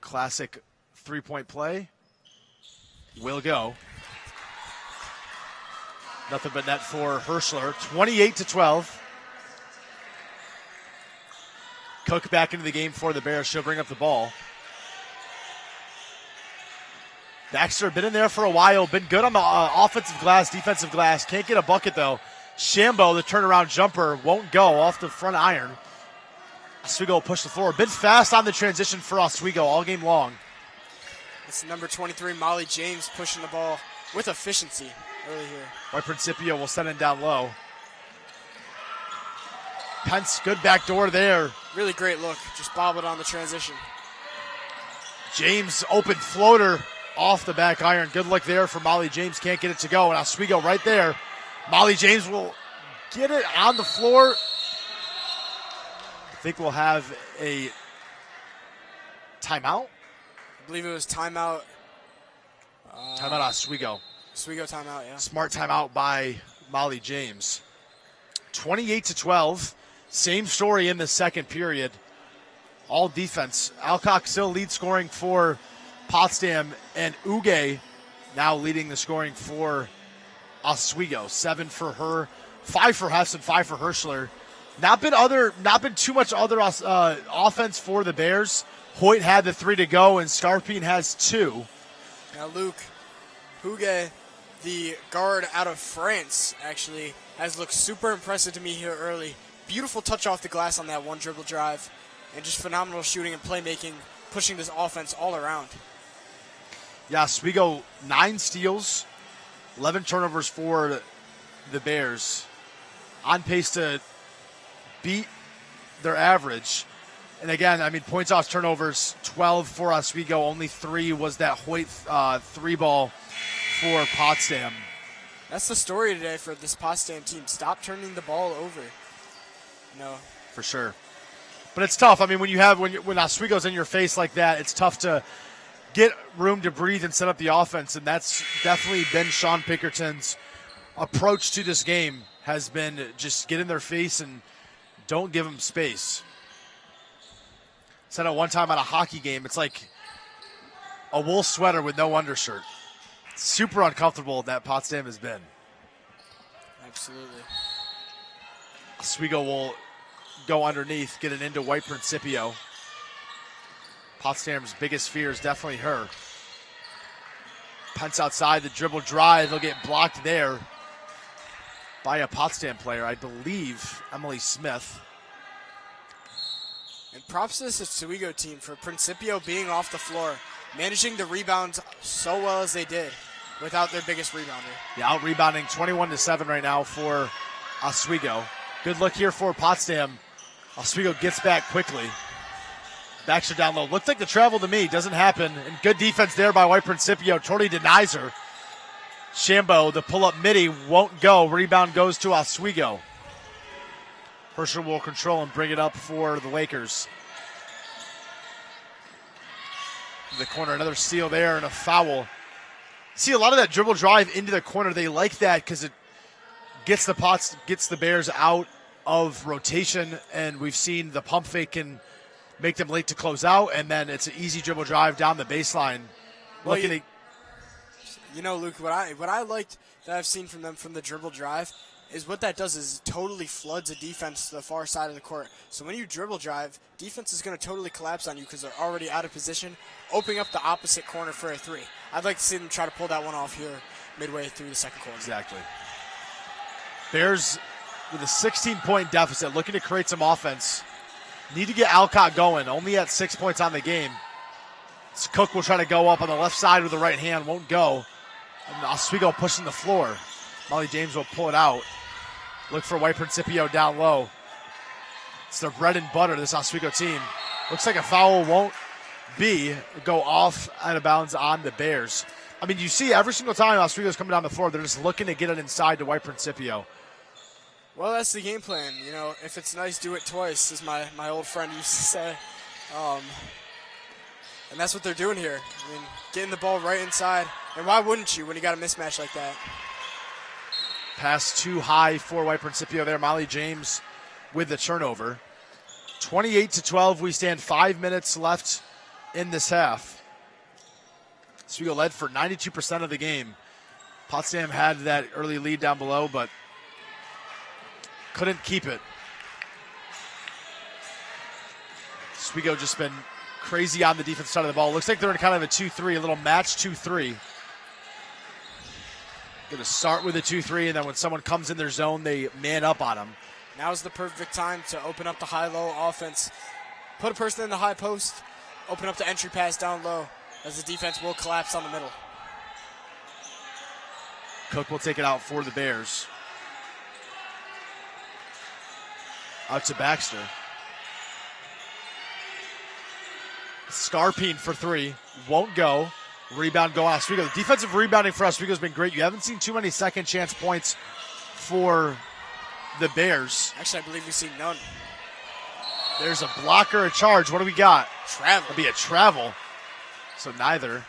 Classic 3-point play. Will go. Nothing but net for Hirschler. 28-12. Cook back into the game for the Bears. She'll bring up the ball. Baxter been in there for a while. Been good on the offensive glass, defensive glass. Can't get a bucket, though. Shambo, the turnaround jumper, won't go off the front iron. Oswego will push the floor. Been fast on the transition for Oswego all game long. It's number 23, Molly James, pushing the ball with efficiency early here. White Principio will send it down low. Pence, good back door there. Really great look. Just bobbled on the transition. James, open floater off the back iron. Good look there for Molly James. Can't get it to go. And Oswego right there. Molly James will get it on the floor. I think we'll have a timeout. I believe it was timeout. Timeout Oswego. Oswego timeout, yeah. Smart timeout by Molly James. 28-12. Same story in the second period. All defense. Alcock still lead scoring for Potsdam, and Uge now leading the scoring for Oswego. 7 for her, 5 for Hess, and 5 for Hirschler. Not been too much other offense for the Bears. Hoyt had the 3 to go, and Scarpine has 2. Now, Luke, Huge, the guard out of France, actually has looked super impressive to me here early. Beautiful touch off the glass on that one dribble drive, and just phenomenal shooting and playmaking, pushing this offense all around. Yeah, Oswego 9 steals, 11 turnovers for the Bears. On pace to beat their average. And again, I mean, points off turnovers, 12 for Oswego. Only 3 was that Hoyt 3 ball for Potsdam. That's the story today for this Potsdam team. Stop turning the ball over. No. For sure. But it's tough. I mean, when Oswego's in your face like that, it's tough to get room to breathe and set up the offense. And that's definitely been Sean Pinkerton's approach to this game, has been just get in their face and don't give them space. Said at one time at a hockey game, it's like a wool sweater with no undershirt. Super uncomfortable that Potsdam has been. Absolutely. Oswego will go underneath, get it into White Principio. Potsdam's biggest fear is definitely her. Punts outside, the dribble drive. He'll get blocked there by a Potsdam player, I believe, Emily Smith. And props to this Oswego team for Principio being off the floor, managing the rebounds so well as they did without their biggest rebounder. Yeah, out rebounding 21-7 right now for Oswego. Good look here for Potsdam. Oswego gets back quickly. Baxter down low. Looked like the travel to me. Doesn't happen. And good defense there by White Principio. Totally denies her. Shambo, the pull-up midi, won't go. Rebound goes to Oswego. Herschel will control and bring it up for the Lakers. The corner, another steal there and a foul. See a lot of that dribble drive into the corner. They like that because it gets the Bears out of rotation, and we've seen the pump fake can make them late to close out, and then it's an easy dribble drive down the baseline. Well, Luke, what I liked that I've seen from them from the dribble drive is what that does is totally floods a defense to the far side of the court. So when you dribble drive, defense is going to totally collapse on you because they're already out of position, opening up the opposite corner for a three. I'd like to see them try to pull that one off here midway through the second quarter. Exactly. Bears with a 16-point deficit, looking to create some offense. Need to get Alcott going, only at 6 points on the game. So Cook will try to go up on the left side with the right hand, won't go. And Oswego pushing the floor. Molly James will pull it out. Look for White Principio down low. It's the bread and butter of this Oswego team. Looks like a foul won't go off out of bounds on the Bears. I mean, you see every single time Oswego's coming down the floor, they're just looking to get it inside to White Principio. Well, that's the game plan. You know, if it's nice, do it twice, as my old friend used to say. And that's what they're doing here. I mean, getting the ball right inside. And why wouldn't you when you got a mismatch like that? Pass too high for White Principio there. Molly James with the turnover. 28-12. We stand 5 minutes left in this half. Oswego led for 92% of the game. Potsdam had that early lead down below, but couldn't keep it. Oswego just been crazy on the defense side of the ball. Looks like they're in kind of a 2-3, a little match 2-3. Going to start with a 2-3, and then when someone comes in their zone, they man up on them. Now's the perfect time to open up the high-low offense. Put a person in the high post, open up the entry pass down low, as the defense will collapse on the middle. Cook will take it out for the Bears. Out to Baxter. Scarpine for three. Won't go. Rebound going Oswego. The defensive rebounding for Oswego has been great. You haven't seen too many second chance points for the Bears. Actually, I believe we've seen none. There's a blocker, a charge. What do we got? Travel. It'll be a travel. So neither.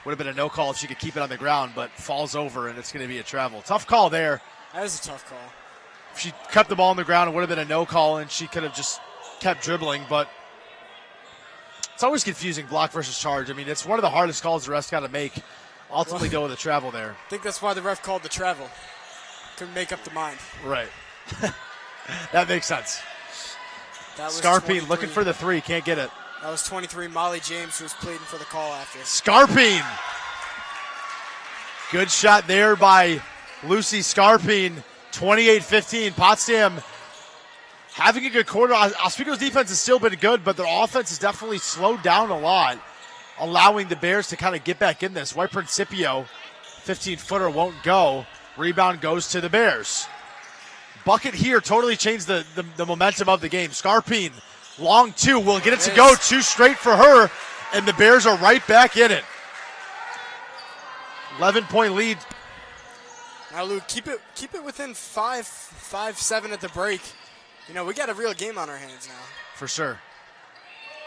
Would have been a no call if she could keep it on the ground, but falls over and it's going to be a travel. Tough call there. That is a tough call. If she kept the ball on the ground, it would have been a no call and she could have just kept dribbling, but it's always confusing, block versus charge. I mean, it's one of the hardest calls the refs got to make. Ultimately go with a travel there. I think that's why the ref called the travel. Couldn't make up the mind. Right. That makes sense. That was Scarpine 23. looking for the three, can't get it. That was 23, Molly James, who was pleading for the call after. Scarpine. Good shot there by Lucy Scarpine. 28-15. Potsdam having a good quarter. Oswego's defense has still been good, but their offense has definitely slowed down a lot, allowing the Bears to kind of get back in this. White Principio, 15-footer won't go. Rebound goes to the Bears. Bucket here totally changed the momentum of the game. Scarpine, long two, will get it to go. Two straight for her, and the Bears are right back in it. 11-point lead. Now, Luke, keep it within 5-7 at the break. You know, we got a real game on our hands now. For sure.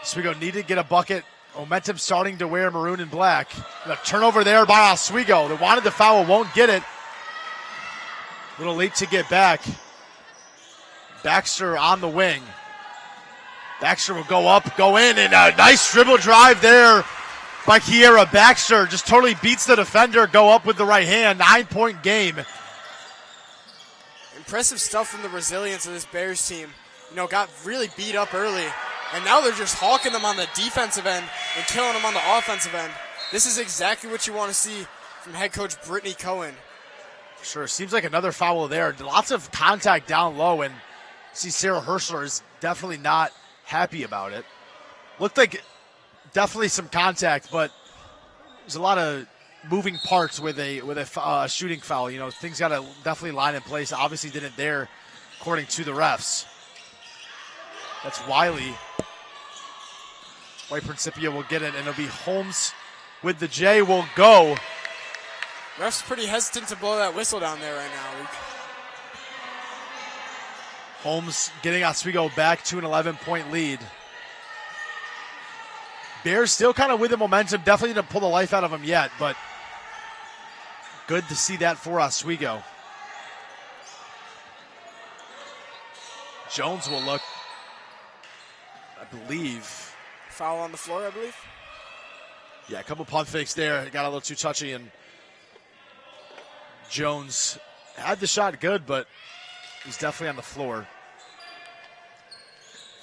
Oswego need to get a bucket. Momentum starting to wear maroon and black. The turnover there by Oswego. They wanted the foul, won't get it. A little late to get back. Baxter on the wing. Baxter will go up, go in, and a nice dribble drive there by Kiera Baxter. Just totally beats the defender, go up with the right hand. 9-point game. Impressive stuff from the resilience of this Bears team. Got really beat up early, and now they're just hawking them on the defensive end and killing them on the offensive end. This is exactly what you want to see from head coach Brittany Cohen. Sure, seems like another foul there. Lots of contact down low, and see Sarah Hirschler is definitely not happy about it. Looked like definitely some contact, but there's a lot of moving parts with a shooting foul. Things got to definitely line in place. Obviously didn't there, according to the refs. That's Wiley. White Principia will get it, and it'll be Holmes with the J will go. Ref's pretty hesitant to blow that whistle down there right now, Luke. Holmes getting Oswego back to an 11-point lead. Bears still kind of with the momentum. Definitely didn't pull the life out of them yet, but good to see that for Oswego. Jones will look, I believe. Foul on the floor, I believe. Yeah, a couple pump fakes there. It got a little too touchy, and Jones had the shot good, but he's definitely on the floor.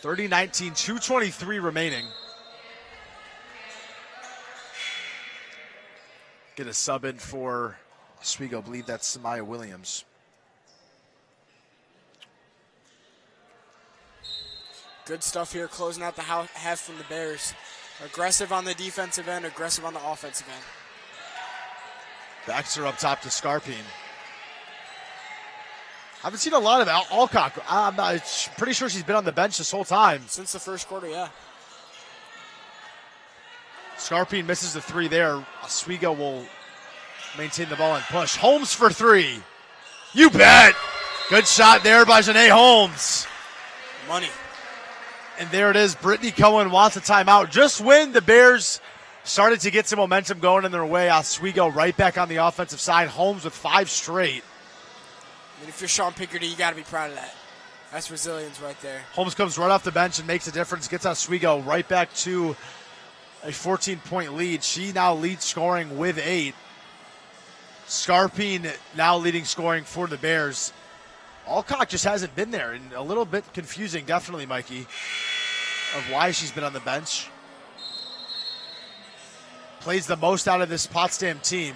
30-19, 2:23 remaining. Get a sub in for Oswego. I believe that's Samaya Williams. Good stuff here, closing out the half from the Bears. Aggressive on the defensive end, aggressive on the offensive end. Baxter up top to Scarpine. Haven't seen a lot of Alcock. I'm pretty sure she's been on the bench this whole time. Since the first quarter, yeah. Scarpine misses the three there. Oswego will maintain the ball and push. Holmes for three. You bet. Good shot there by Janae Holmes. Money. And there it is. Brittany Cohen wants a timeout. Just when the Bears started to get some momentum going in their way, Oswego right back on the offensive side. Holmes with 5 straight. I mean, if you're Sean Pickerty, you got to be proud of that. That's resilience right there. Holmes comes right off the bench and makes a difference. Gets Oswego right back to a 14-point lead. She now leads scoring with 8. Scarpine now leading scoring for the Bears. Alcock just hasn't been there, and a little bit confusing, definitely, Mikey, of why she's been on the bench. Plays the most out of this Potsdam team.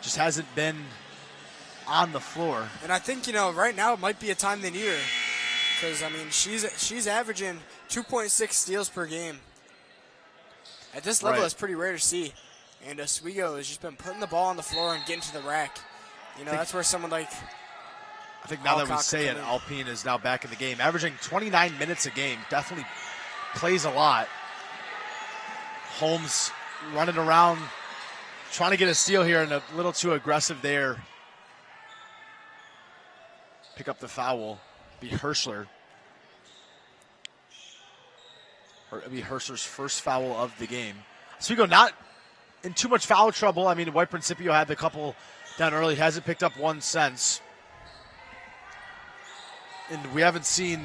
Just hasn't been on the floor. And I think, right now it might be a time they need her. Because, I mean, she's averaging 2.6 steals per game. At this level, that's pretty rare to see. And Oswego has just been putting the ball on the floor and getting to the rack. That's where someone like I think now that we say it, Alpine is now back in the game. Averaging 29 minutes a game. Definitely plays a lot. Holmes running around, trying to get a steal here, and a little too aggressive there. Pick up the foul. Be Hirschler. It'll be Hirschler's first foul of the game. Oswego not in too much foul trouble. I mean, White Principio had the couple down early, hasn't picked up one since. And we haven't seen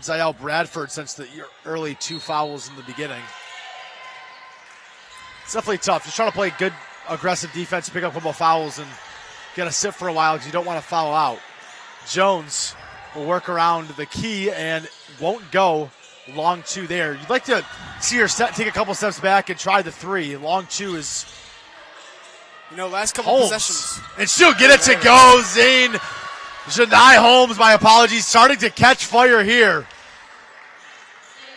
Zayel Bradford since the early 2 fouls in the beginning. It's definitely tough. Just trying to play good, aggressive defense, pick up a couple of fouls, and get to sit for a while because you don't want to foul out. Jones will work around the key and won't go. Long 2 there. You'd like to see her take a couple steps back and try the 3. Long 2 is last couple Holmes. Possessions. And she'll get it to go. Zane Janai Holmes, my apologies, starting to catch fire here.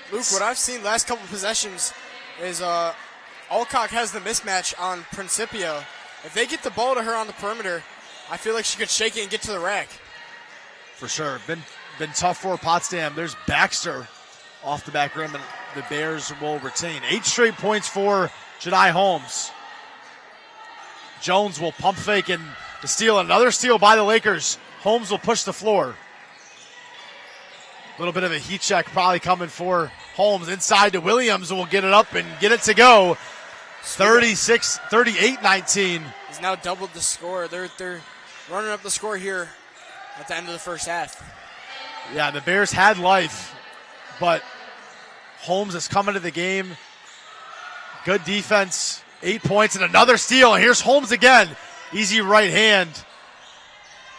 Luke, what I've seen last couple possessions is Alcock has the mismatch on Principio. If they get the ball to her on the perimeter, I feel like she could shake it and get to the rack. For sure. Been tough for Potsdam. There's Baxter off the back rim, and the Bears will retain. 8 straight points for Janai Holmes. Jones will pump fake and the steal. Another steal by the Lakers. Holmes will push the floor. A little bit of a heat check probably coming for Holmes. Inside to Williams, who will get it up and get it to go. 38-19. He's now doubled the score. They're running up the score here at the end of the first half. Yeah, the Bears had life, but Holmes is coming to the game. Good defense. 8 points and another steal. And here's Holmes again. Easy right hand.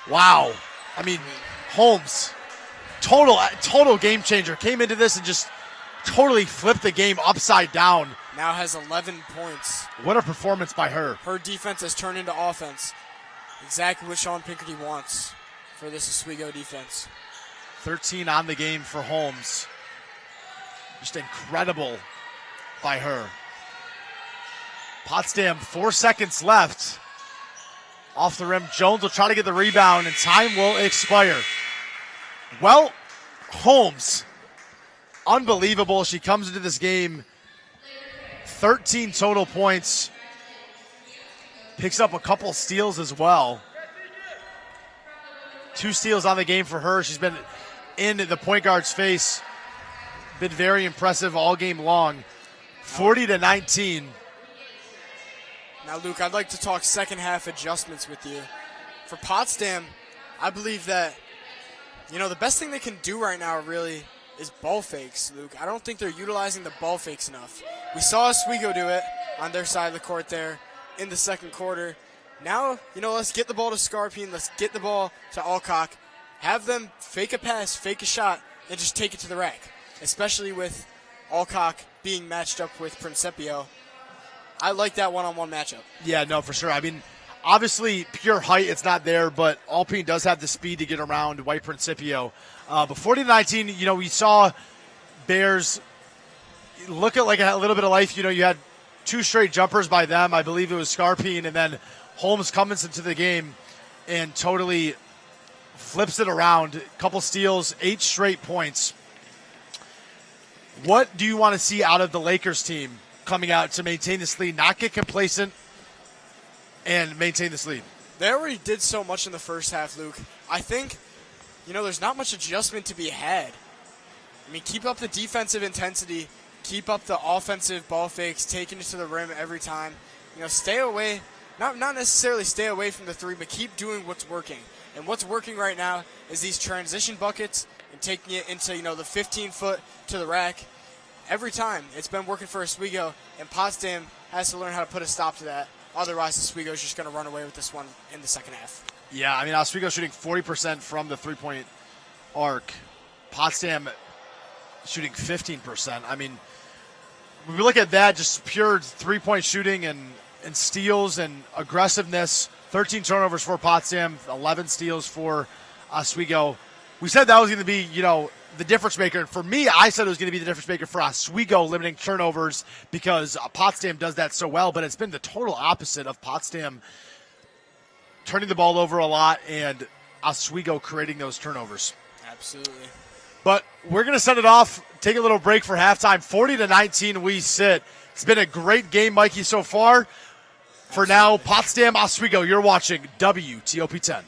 Wow. I mean, Holmes, total game changer. Came into this and just totally flipped the game upside down. Now has 11 points. What a performance by her. Her defense has turned into offense. Exactly what Sean Pinkerty wants for this Oswego defense. 13 on the game for Holmes. Just incredible by her. Potsdam, 4 seconds left. Off the rim, Jones will try to get the rebound, and time will expire. Well, Holmes, unbelievable. She comes into this game, 13 total points. Picks up a couple steals as well. 2 steals on the game for her. She's been in the point guard's face. Been very impressive all game long. 40-19. Now, Luke, I'd like to talk second half adjustments with you. For Potsdam, I believe that, the best thing they can do right now really is ball fakes, Luke. I don't think they're utilizing the ball fakes enough. We saw Oswego do it on their side of the court there in the second quarter. Now, let's get the ball to Scarpine. Let's get the ball to Alcock. Have them fake a pass, fake a shot, and just take it to the rack, especially with Alcock being matched up with Principio. I like that one-on-one matchup. Yeah, no, for sure. I mean, obviously, pure height, it's not there, but Alpine does have the speed to get around White Principio. But 40-19, we saw Bears look at like a little bit of life. You had 2 straight jumpers by them. I believe it was Scarpine, and then Holmes comes into the game and totally flips it around. Couple steals, 8 straight points. What do you want to see out of the Lakers team coming out to maintain this lead, not get complacent, and maintain this lead? They already did so much in the first half, Luke. I think, there's not much adjustment to be had. I mean, keep up the defensive intensity, keep up the offensive ball fakes, taking it to the rim every time. Stay away, not necessarily stay away from the 3, but keep doing what's working. And what's working right now is these transition buckets and taking it into, the 15-foot to the rack. Every time, it's been working for Oswego, and Potsdam has to learn how to put a stop to that. Otherwise, Oswego is just going to run away with this one in the second half. Yeah, I mean, Oswego shooting 40% from the three-point arc. Potsdam shooting 15%. I mean, when we look at that, just pure three-point shooting and steals and aggressiveness, 13 turnovers for Potsdam, 11 steals for Oswego. We said that was going to be, the difference maker. And for me, I said it was going to be the difference maker for Oswego, limiting turnovers, because Potsdam does that so well. But it's been the total opposite of Potsdam turning the ball over a lot and Oswego creating those turnovers. Absolutely. But we're going to send it off, take a little break for halftime. 40-19 we sit. It's been a great game, Mikey, so far. For now, Potsdam, Oswego, you're watching WTOP 10.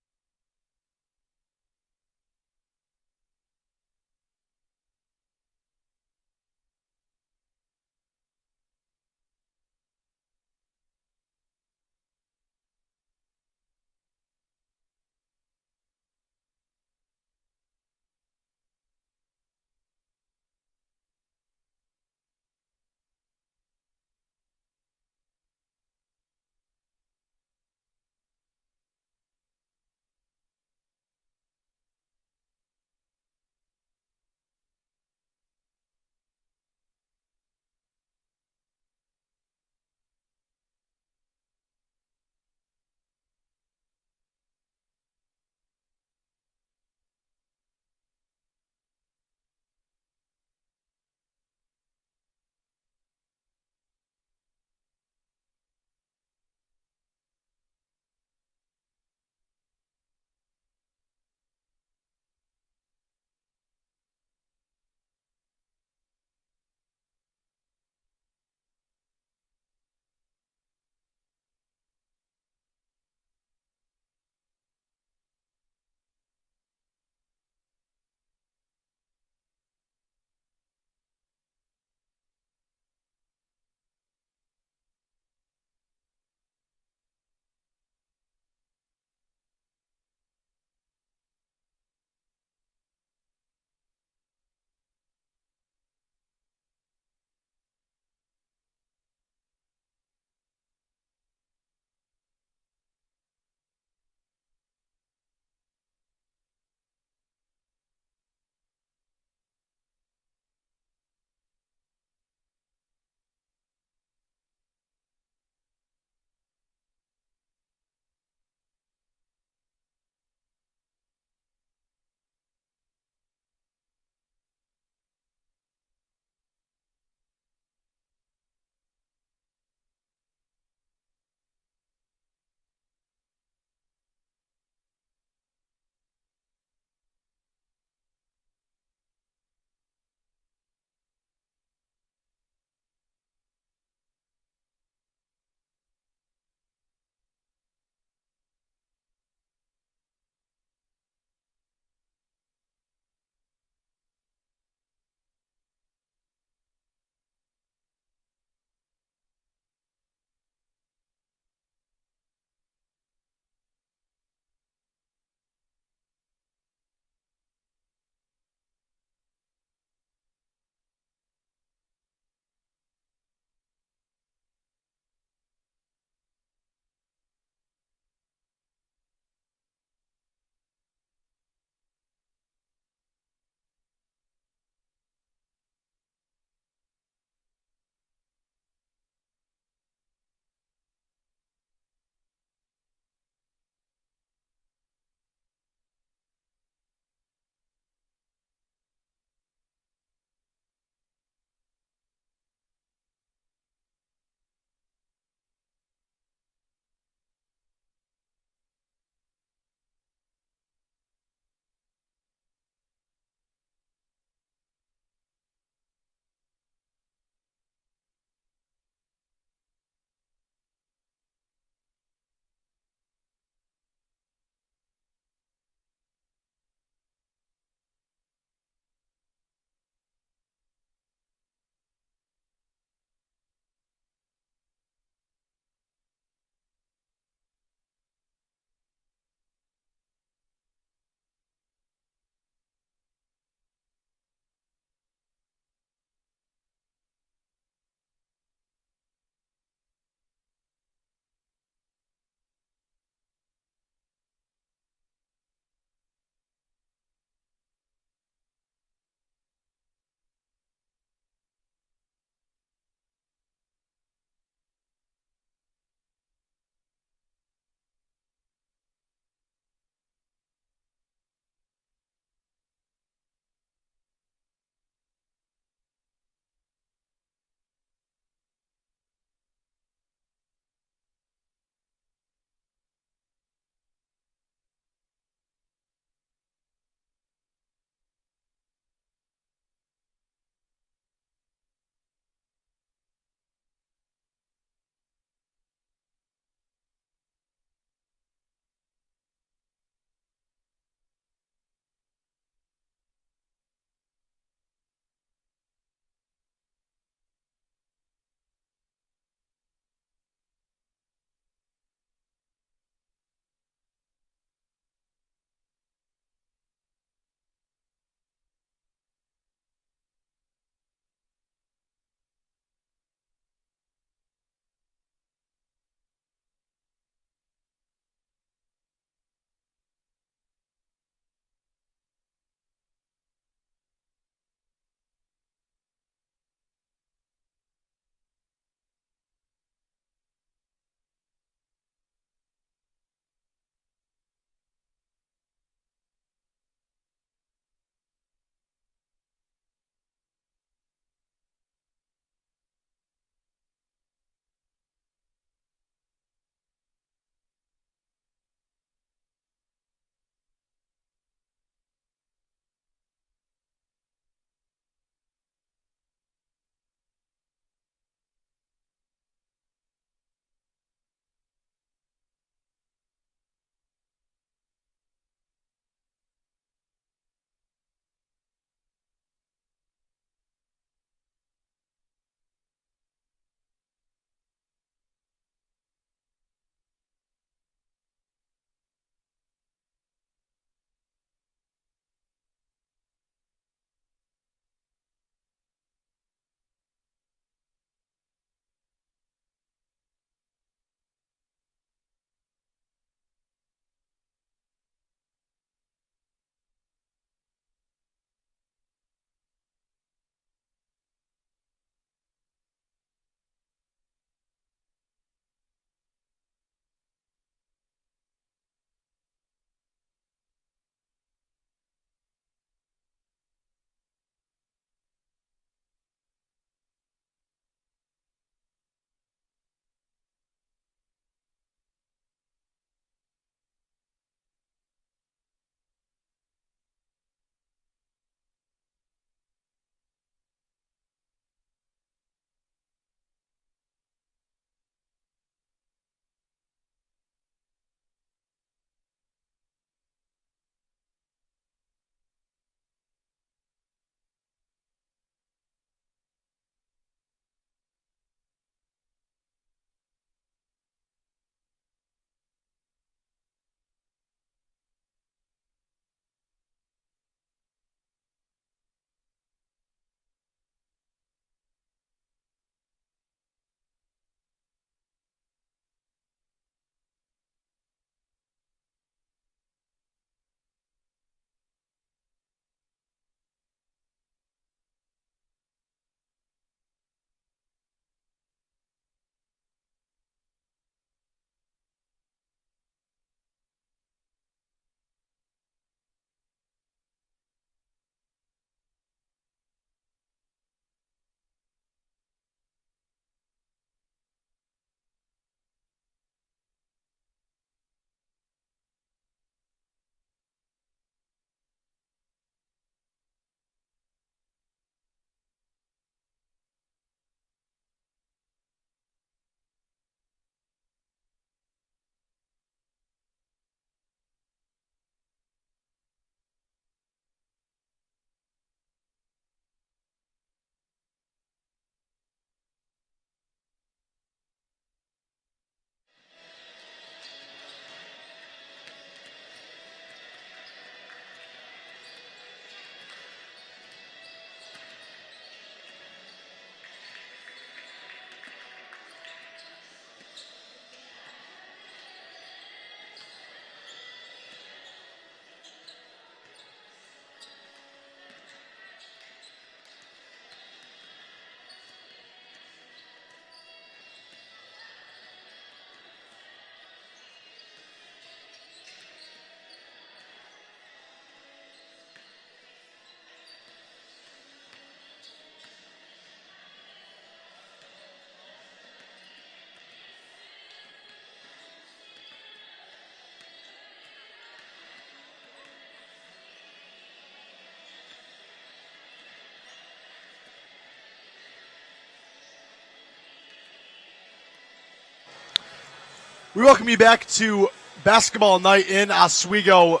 We welcome you back to basketball night in Oswego,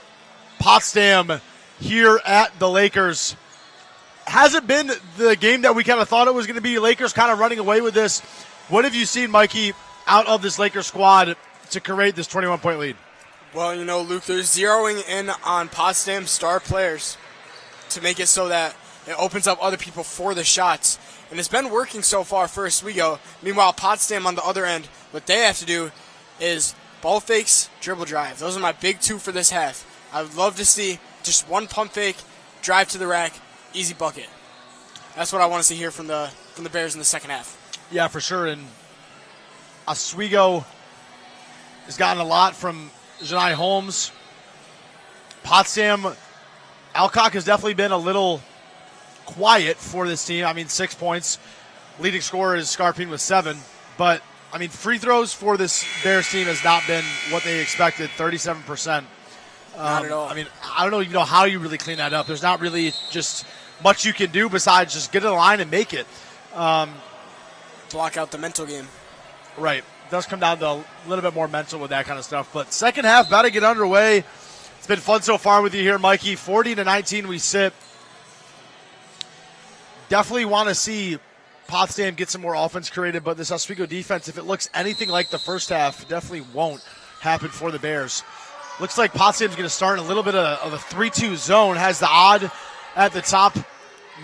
Potsdam, here at the Lakers. Hasn't been the game that we kind of thought it was going to be. Lakers kind of running away with this. What have you seen, Mikey, out of this Lakers squad to create this 21-point lead? Well, you know, Luke, they're zeroing in on Potsdam star players to make it so that it opens up other people for the shots. And it's been working so far for Oswego. Meanwhile, Potsdam on the other end, what they have to do is ball fakes, dribble drive. Those are my big two for this half. I would love to see just one pump fake, drive to the rack, easy bucket. That's what I want to see here from the Bears in the second half. Yeah, for sure. And Oswego has gotten a lot from Janai Holmes. Potsdam, Alcock has definitely been a little quiet for this team. I mean, 6 points. Leading scorer is Scarpine with 7. But, I mean, free throws for this Bears team has not been what they expected, 37%. Not at all. I mean, I don't know how you really clean that up. There's not really just much you can do besides just get in the line and make it. Block out the mental game. Right. It does come down to a little bit more mental with that kind of stuff. But second half, about to get underway. It's been fun so far with you here, Mikey. 40-19 we sit. Definitely want to see Potsdam get some more offense created, but this Oswego defense, if it looks anything like the first half, definitely won't happen for the Bears. Looks like Potsdam's going to start in a little bit of a 3-2 zone. Has the odd at the top,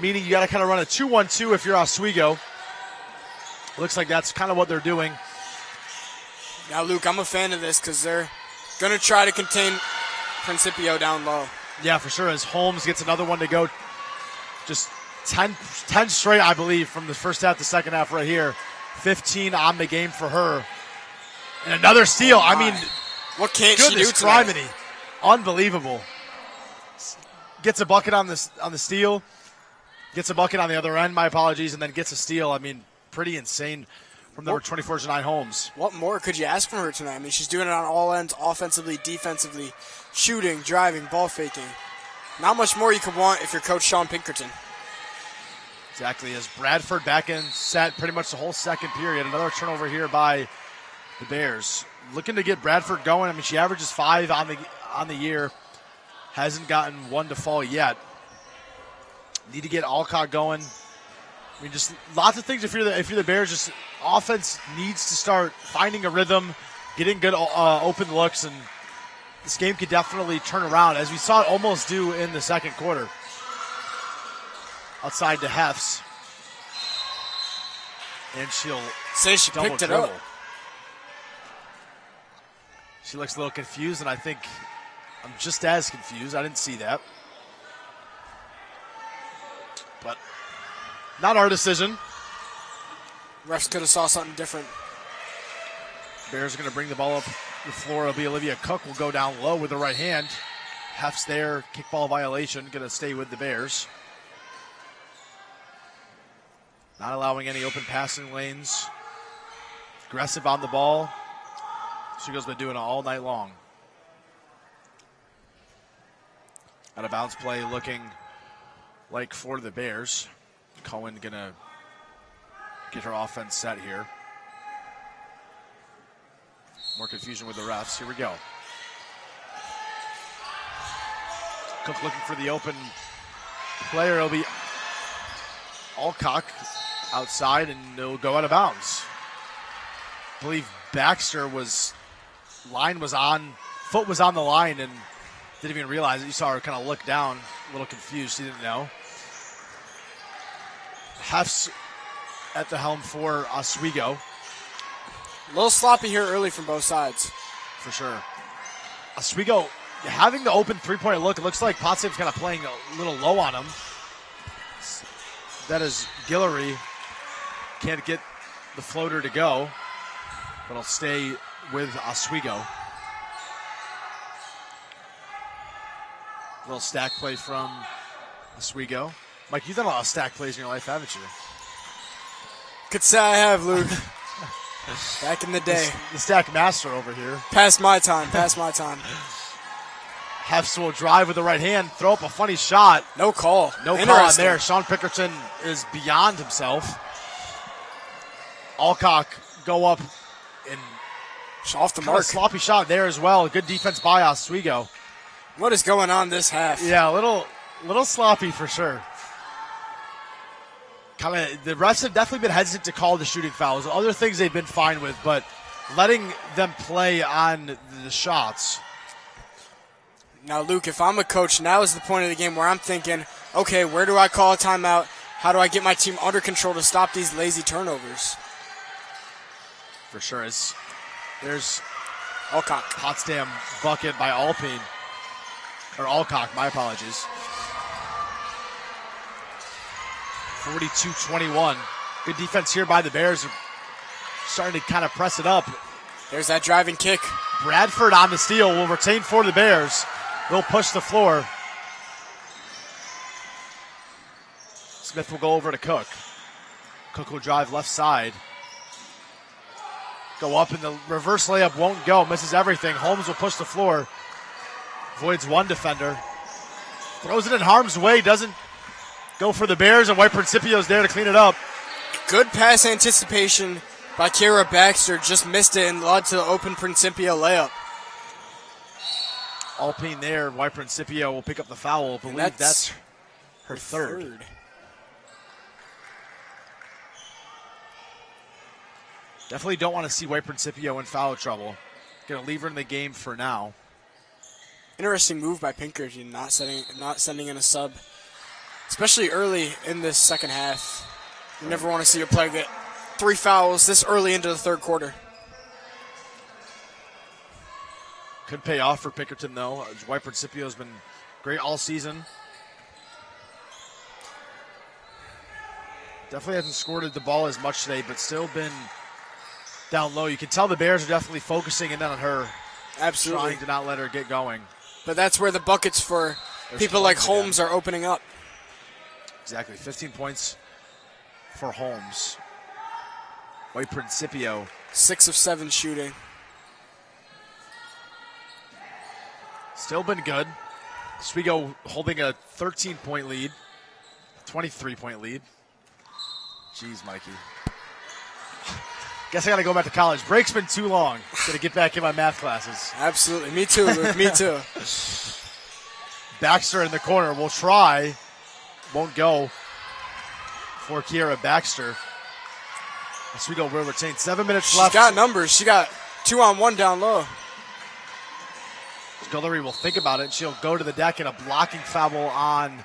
meaning you got to kind of run a 2-1-2 if you're Oswego. Looks like that's kind of what they're doing. Now, Luke, I'm a fan of this because they're going to try to contain Principio down low. Yeah, for sure, as Holmes gets another one to go. Just 10 straight, I believe, from the first half to second half right here. 15 on the game for her. And another steal. I mean, what can't she do tonight? Criminy. Unbelievable. Gets a bucket on the steal. Gets a bucket on the other end, my apologies, and then gets a steal. I mean, pretty insane from number 24, Janai Holmes. What more could you ask from her tonight? I mean, she's doing it on all ends, offensively, defensively, shooting, driving, ball faking. Not much more you could want if you're Coach Sean Pinkerton. Exactly. As Bradford back in set pretty much the whole second period. Another turnover here by the Bears. Looking to get Bradford going. I mean, she averages 5 on the year. Hasn't gotten one to fall yet. Need to get Alcock going. I mean, just lots of things if you're the Bears. Just offense needs to start finding a rhythm, getting good open looks, and this game could definitely turn around, as we saw it almost do in the second quarter. Outside to Hefts. And she'll say she double picked it dribble. up. She looks a little confused, and I think I'm just as confused. I didn't see that. But not our decision. Refs could have saw something different. Bears are going to bring the ball up the floor. It'll be Olivia Cook will go down low with the right hand. Hefts there, kickball violation, going to stay with the Bears. Not allowing any open passing lanes. Aggressive on the ball. Oswego's been doing it all night long. Out of bounds play looking like for the Bears. Cohen going to get her offense set here. More confusion with the refs. Here we go. Cook looking for the open player. It'll be Alcock outside, and it'll go out of bounds. I believe Baxter foot was on the line and didn't even realize it. You saw her kind of look down, a little confused. She didn't know. Hefts at the helm for Oswego. A little sloppy here early from both sides. For sure. Oswego having the open three-point look. It looks like Potsdam's kind of playing a little low on him. That is Guillory. Can't get the floater to go, but I'll stay with Oswego. Little stack play from Oswego. Mike, you've done a lot of stack plays in your life, haven't you? Could say I have, Luke. Back in the day. The stack master over here. Past my time. Hefts will drive with the right hand, throw up a funny shot. No call. No call on there. Sean Pinkerton is beyond himself. Alcock go up and It's off the Kind of mark. sloppy shot there as well. Good defense by Oswego. What is going on this half? Yeah, a little sloppy for sure. The refs have definitely been hesitant to call the shooting fouls. Other things they've been fine with, but letting them play on the shots. Now, Luke, if I'm a coach, now is the point of the game where I'm thinking, okay, where do I call a timeout? How do I get my team under control to stop these lazy turnovers? For sure. There's Alcock. Potsdam bucket by Alpine. Or Alcock, my apologies. 42-21. Good defense here by the Bears. Starting to kind of press it up. There's that driving kick. Bradford on the steal will retain for the Bears. They'll push the floor. Smith will go over to Cook. Cook will drive left side. Go up, and the reverse layup won't go. Misses everything. Holmes will push the floor. Voids one defender. Throws it in harm's way. Doesn't go for the Bears, and White Principio's there to clean it up. Good pass anticipation by Kira Baxter. Just missed it and led to the open Principio layup. Alpine there. White Principio will pick up the foul. I believe that's her third. Definitely don't want to see White Principio in foul trouble. Going to leave her in the game for now. Interesting move by Pinkerton, not sending in a sub, especially early in this second half. You never want to see a player get 3 fouls this early into the third quarter. Could pay off for Pinkerton, though. White Principio's been great all season. Definitely hasn't scored the ball as much today, but still been down low. You can tell the Bears are definitely focusing in on her. Absolutely. Trying to not let her get going. But that's where the buckets for people like Holmes are opening up. Exactly. 15 points for Holmes. White Principio. 6 of 7 shooting. Still been good. Oswego holding a 13-point lead. 23-point lead. Jeez, Mikey. Guess I got to go back to college. Break's been too long. Got to get back in my math classes. Absolutely. Me too, Luke. Me too. Baxter in the corner will try. Won't go for Kiera Baxter. Oswego will retain. 7 minutes left. She's got numbers. She got 2-on-1 down low. Scullery will think about it. She'll go to the deck, and a blocking foul on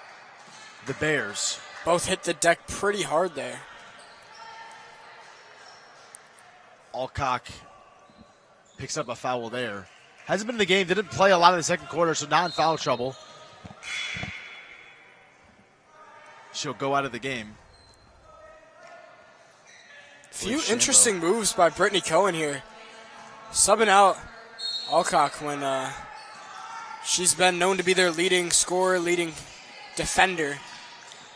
the Bears. Both hit the deck pretty hard there. Alcock picks up a foul there. Hasn't been in the game. Didn't play a lot in the second quarter, so not in foul trouble. She'll go out of the game. Few interesting moves by Brittany Cohen here. Subbing out Alcock when she's been known to be their leading scorer, leading defender.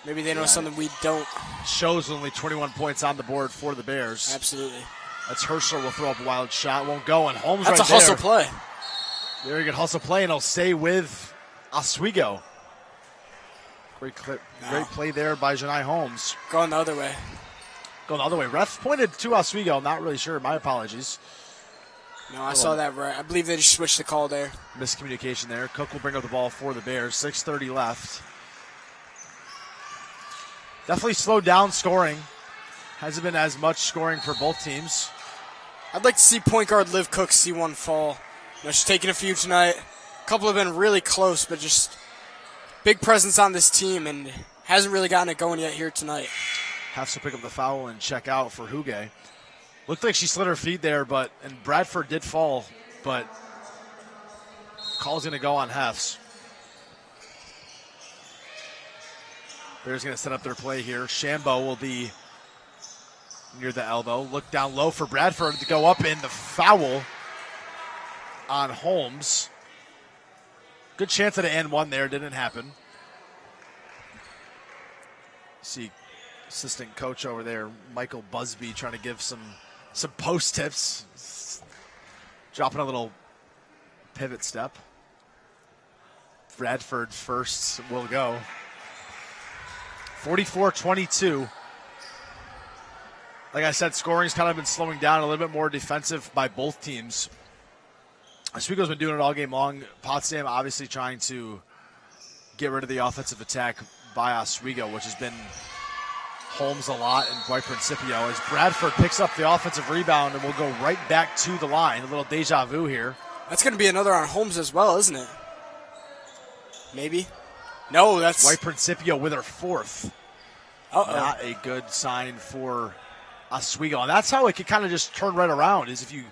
Maybe they know something we don't. Shows only 21 points on the board for the Bears. Absolutely. That's Herschel will throw up a wild shot. Won't go, and Holmes That's right a hustle there. play. Very good hustle play, and he'll stay with Oswego. Great play there by Janai Holmes. Going the other way. Going the other way. Ref pointed to Oswego. I'm not really sure. My apologies. No, I saw that right. I believe they just switched the call there. Miscommunication there. Cook will bring up the ball for the Bears. 6:30 left. Definitely slowed down scoring. Hasn't been as much scoring for both teams. I'd like to see point guard Liv Cook see one fall. You know, she's taking a few tonight. A couple have been really close, but just big presence on this team and hasn't really gotten it going yet here tonight. Has to pick up the foul and check out for Huge. Looked like she slid her feet there, and Bradford did fall, but call's going to go on Hefs. Bears going to set up their play here. Shambo will be near the elbow. Look down low for Bradford to go up in the foul on Holmes. Good chance at an and one there. Didn't happen. See assistant coach over there, Michael Busby, trying to give some post tips. Dropping a little pivot step. Bradford first will go. 44-22. like I said, scoring's kind of been slowing down, a little bit more defensive by both teams. Oswego's been doing it all game long. Potsdam obviously trying to get rid of the offensive attack by Oswego, which has been Holmes a lot and White Principio, as Bradford picks up the offensive rebound and will go right back to the line. A little deja vu here. That's going to be another on Holmes as well, isn't it? Maybe. No, that's... White Principio with her fourth. Not a good sign for Oswego. And that's how it could kind of just turn right around, is if you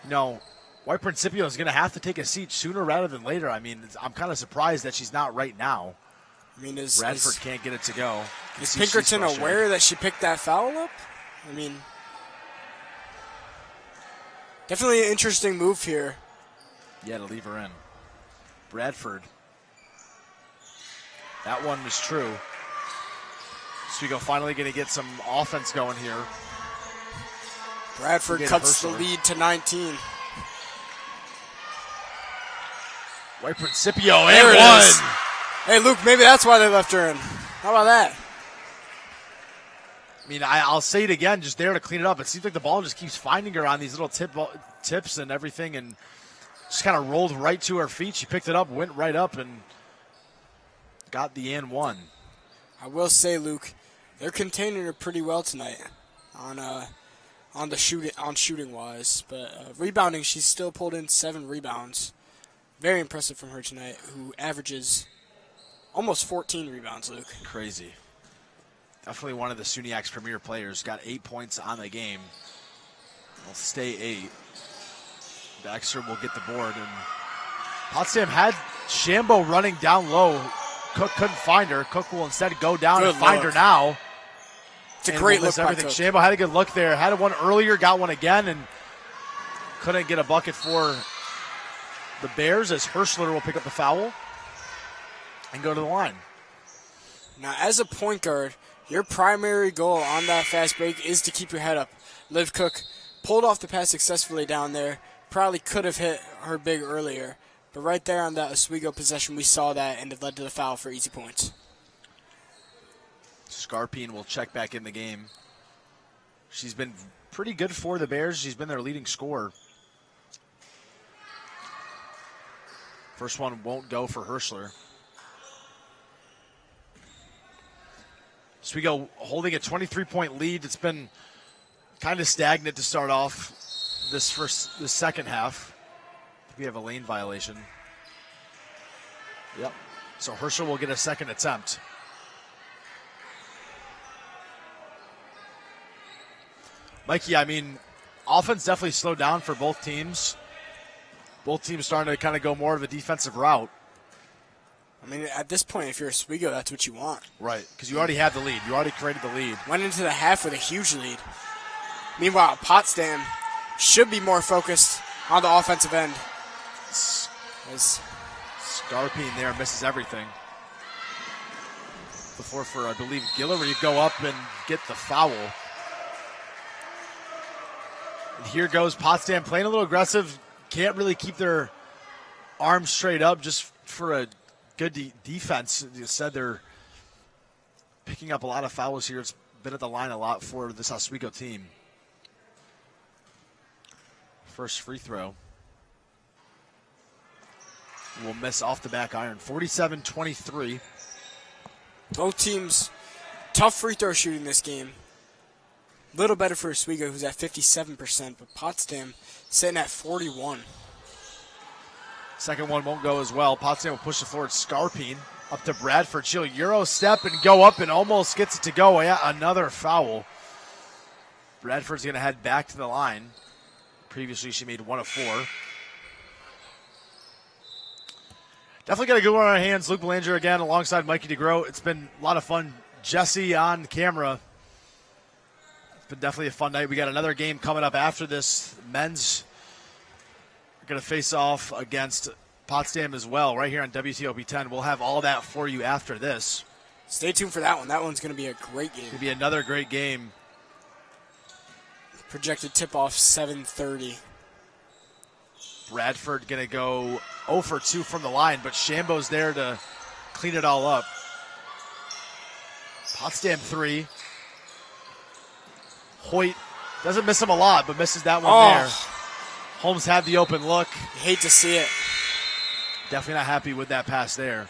know, White Principio is going to have to take a seat sooner rather than later. I mean, I'm kind of surprised that she's not right now. I mean, Bradford can't get it to go. Is Pinkerton aware that she picked that foul up? I mean, definitely an interesting move here. Yeah, to leave her in. Bradford. That one was true. Oswego finally going to get some offense going here. Bradford cuts the lead to 19. White Principio, there and it one. Is. Hey, Luke, maybe that's why they left her in. How about that? I mean, I'll say it again, just there to clean it up. It seems like the ball just keeps finding her on these little tips and everything, and just kind of rolled right to her feet. She picked it up, went right up, and got the and one. I will say, Luke, they're containing her pretty well tonight on shooting wise, but rebounding, she's still pulled in 7 rebounds. Very impressive from her tonight, who averages almost 14 rebounds, Luke. Crazy. Definitely one of the SUNY's premier players. Got 8 points on the game. Will stay 8. Baxter will get the board. And Potsdam had Shambo running down low. Cook couldn't find her. Cook will instead go down and find her now. It's a great look by Cook. Shambo had a good look there. Had one earlier, got one again, and couldn't get a bucket for the Bears, as Hirschler will pick up the foul and go to the line. Now, as a point guard, your primary goal on that fast break is to keep your head up. Liv Cook pulled off the pass successfully down there. Probably could have hit her big earlier. But right there on that Oswego possession, we saw that, and it led to the foul for easy points. Scarpine will check back in the game. She's been pretty good for the Bears. She's been their leading scorer. First one won't go for Hirschler. Oswego holding a 23-point lead. It's been kind of stagnant to start off this second half. We have a lane violation. Yep. So Herschel will get a second attempt. Mikey, I mean, offense definitely slowed down for both teams. Both teams starting to kind of go more of a defensive route. I mean, at this point, if you're Oswego, that's what you want. Right, because you already had the lead. You already created the lead. Went into the half with a huge lead. Meanwhile, Potsdam should be more focused on the offensive end. Scarpine there misses everything. Before for, I believe, Guillory go up and get the foul. And here goes Potsdam playing a little aggressive. Can't really keep their arms straight up just for a good defense. You said they're picking up a lot of fouls here. It's been at the line a lot for this Oswego team. First free throw. Will miss off the back iron. 47-23. Both teams, tough free throw shooting this game. A little better for Oswego, who's at 57%, but Potsdam sitting at 41. Second one won't go as well. Potsdam will push the floor at Scarpine. Up to Bradford. She'll Euro step and go up and almost gets it to go. Yeah, another foul. Bradford's going to head back to the line. Previously, she made 1 of 4. Definitely got a good one on our hands. Luke Belanger again alongside Mikey DeGroat. It's been a lot of fun. Jesse on camera. It's been definitely a fun night. We got another game coming up after this. Men's are going to face off against Potsdam as well right here on WTOP 10. We'll have all that for you after this. Stay tuned for that one. That one's going to be a great game. It's going to be another great game. Projected tip-off 7:30. Bradford going to go 0 for 2 from the line, but Shambo's there to clean it all up. Potsdam 3. Hoyt Doesn't miss him a lot, but misses that one there. Holmes had the open look. You hate to see it. Definitely not happy with that pass there.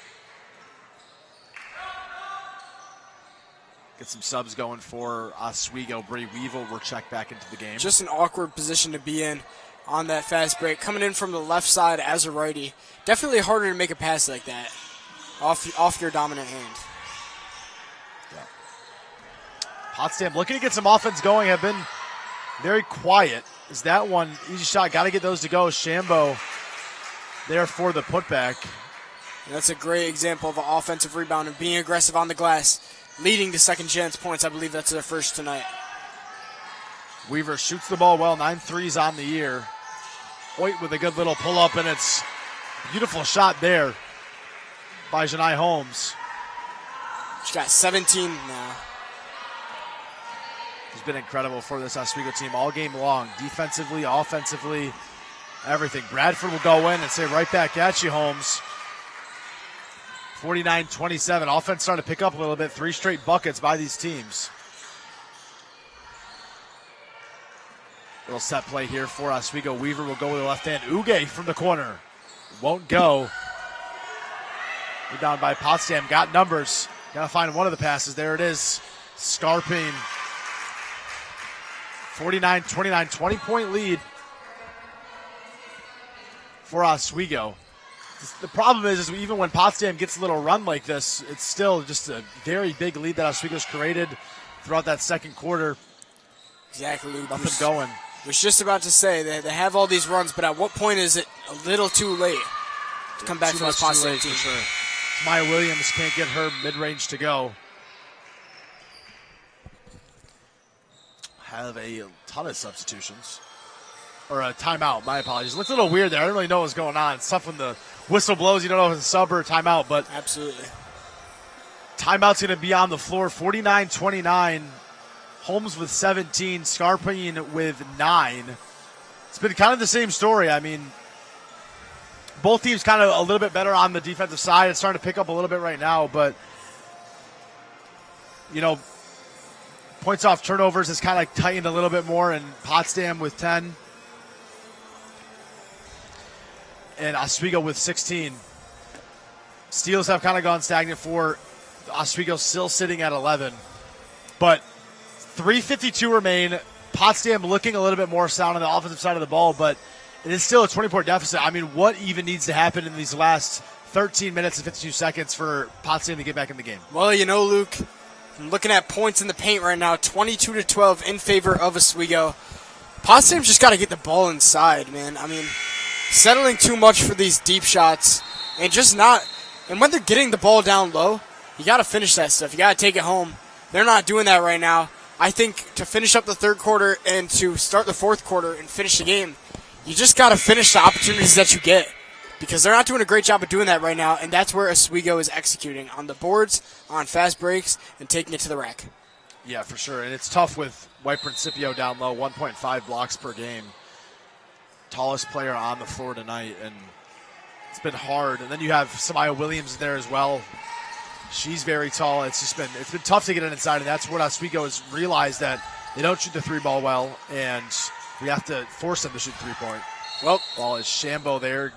Get some subs going for Oswego. Bree Weevil will check back into the game. Just an awkward position to be in on that fast break. Coming in from the left side as a righty. Definitely harder to make a pass like that off your dominant hand. Yeah. Potsdam looking to get some offense going, have been very quiet. Is that one easy shot? Got to get those to go. Shambo there for the putback. And that's a great example of an offensive rebound and being aggressive on the glass, leading to second chance points. I believe that's their first tonight. Weaver shoots the ball well, 9 threes on the year. Hoyt with a good little pull-up, and it's a beautiful shot there by Janai Holmes. She's got 17 now. He's been incredible for this Oswego team all game long, defensively, offensively, everything. Bradford will go in and say right back at you, Holmes. 49-27. Offense starting to pick up a little bit. 3 straight buckets by these teams. Little set play here for Oswego. Weaver will go with the left hand. Uge from the corner. Won't go. Rebound by Potsdam. Got numbers. Got to find one of the passes. There it is. Scarpine. 49-29. 20-point lead for Oswego. The problem is even when Potsdam gets a little run like this, it's still just a very big lead that Oswego's created throughout that second quarter. Exactly. Nothing going. Was just about to say they have all these runs, but at what point is it a little too late to come back to this Potsdam team? For sure. Maya Williams can't get her mid-range to go. Have a ton of substitutions. Or a timeout, my apologies. It looks a little weird there. I don't really know what's going on. It's tough when the whistle blows. You don't know if it's a sub or a timeout, but absolutely. Timeout's going to be on the floor. 49-29. Holmes with 17. Scarpine with 9. It's been kind of the same story. I mean, both teams kind of a little bit better on the defensive side. It's starting to pick up a little bit right now, but, you know, points off turnovers has kind of tightened a little bit more, and Potsdam with 10. And Oswego with 16. Steals have kind of gone stagnant for Oswego, still sitting at 11. But 3:52 remain. Potsdam looking a little bit more sound on the offensive side of the ball, but it is still a 20-point deficit. I mean, what even needs to happen in these last 13 minutes and 52 seconds for Potsdam to get back in the game? Well, you know, Luke, I'm looking at points in the paint right now, 22-12 in favor of Oswego. Potsdam's just got to get the ball inside, man. I mean, settling too much for these deep shots and just not. And when they're getting the ball down low, you got to finish that stuff. You got to take it home. They're not doing that right now. I think to finish up the third quarter and to start the fourth quarter and finish the game, you just got to finish the opportunities that you get because they're not doing a great job of doing that right now, and that's where Oswego is executing on the boards, on fast breaks, and taking it to the rack. Yeah, for sure. And it's tough with White Principio down low, 1.5 blocks per game. Tallest player on the floor tonight, and it's been hard. And then you have Samaya Williams there as well. She's very tall. It's been tough to get it inside, and that's what Oswego has realized, that they don't shoot the 3-ball well, and we have to force them to shoot 3-point. Well, ball is Shambo there.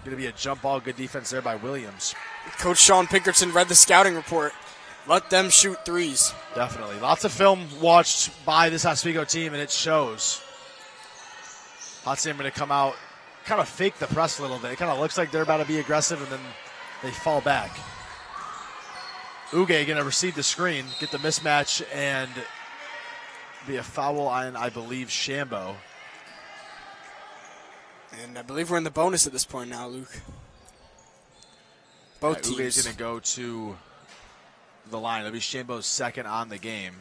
Going to be a jump ball. Good defense there by Williams. Coach Sean Pinkerton read the scouting report. Let them shoot threes. Definitely. Lots of film watched by this Oswego team, and it shows. Potsdam going to come out, kind of fake the press a little bit. It kind of looks like they're about to be aggressive, and then they fall back. Uge going to receive the screen, get the mismatch, and be a foul on, I believe, Shambo. And I believe we're in the bonus at this point now, Luke. Both teams. Uge's going to go to the line. It'll be Shambo's second on the game.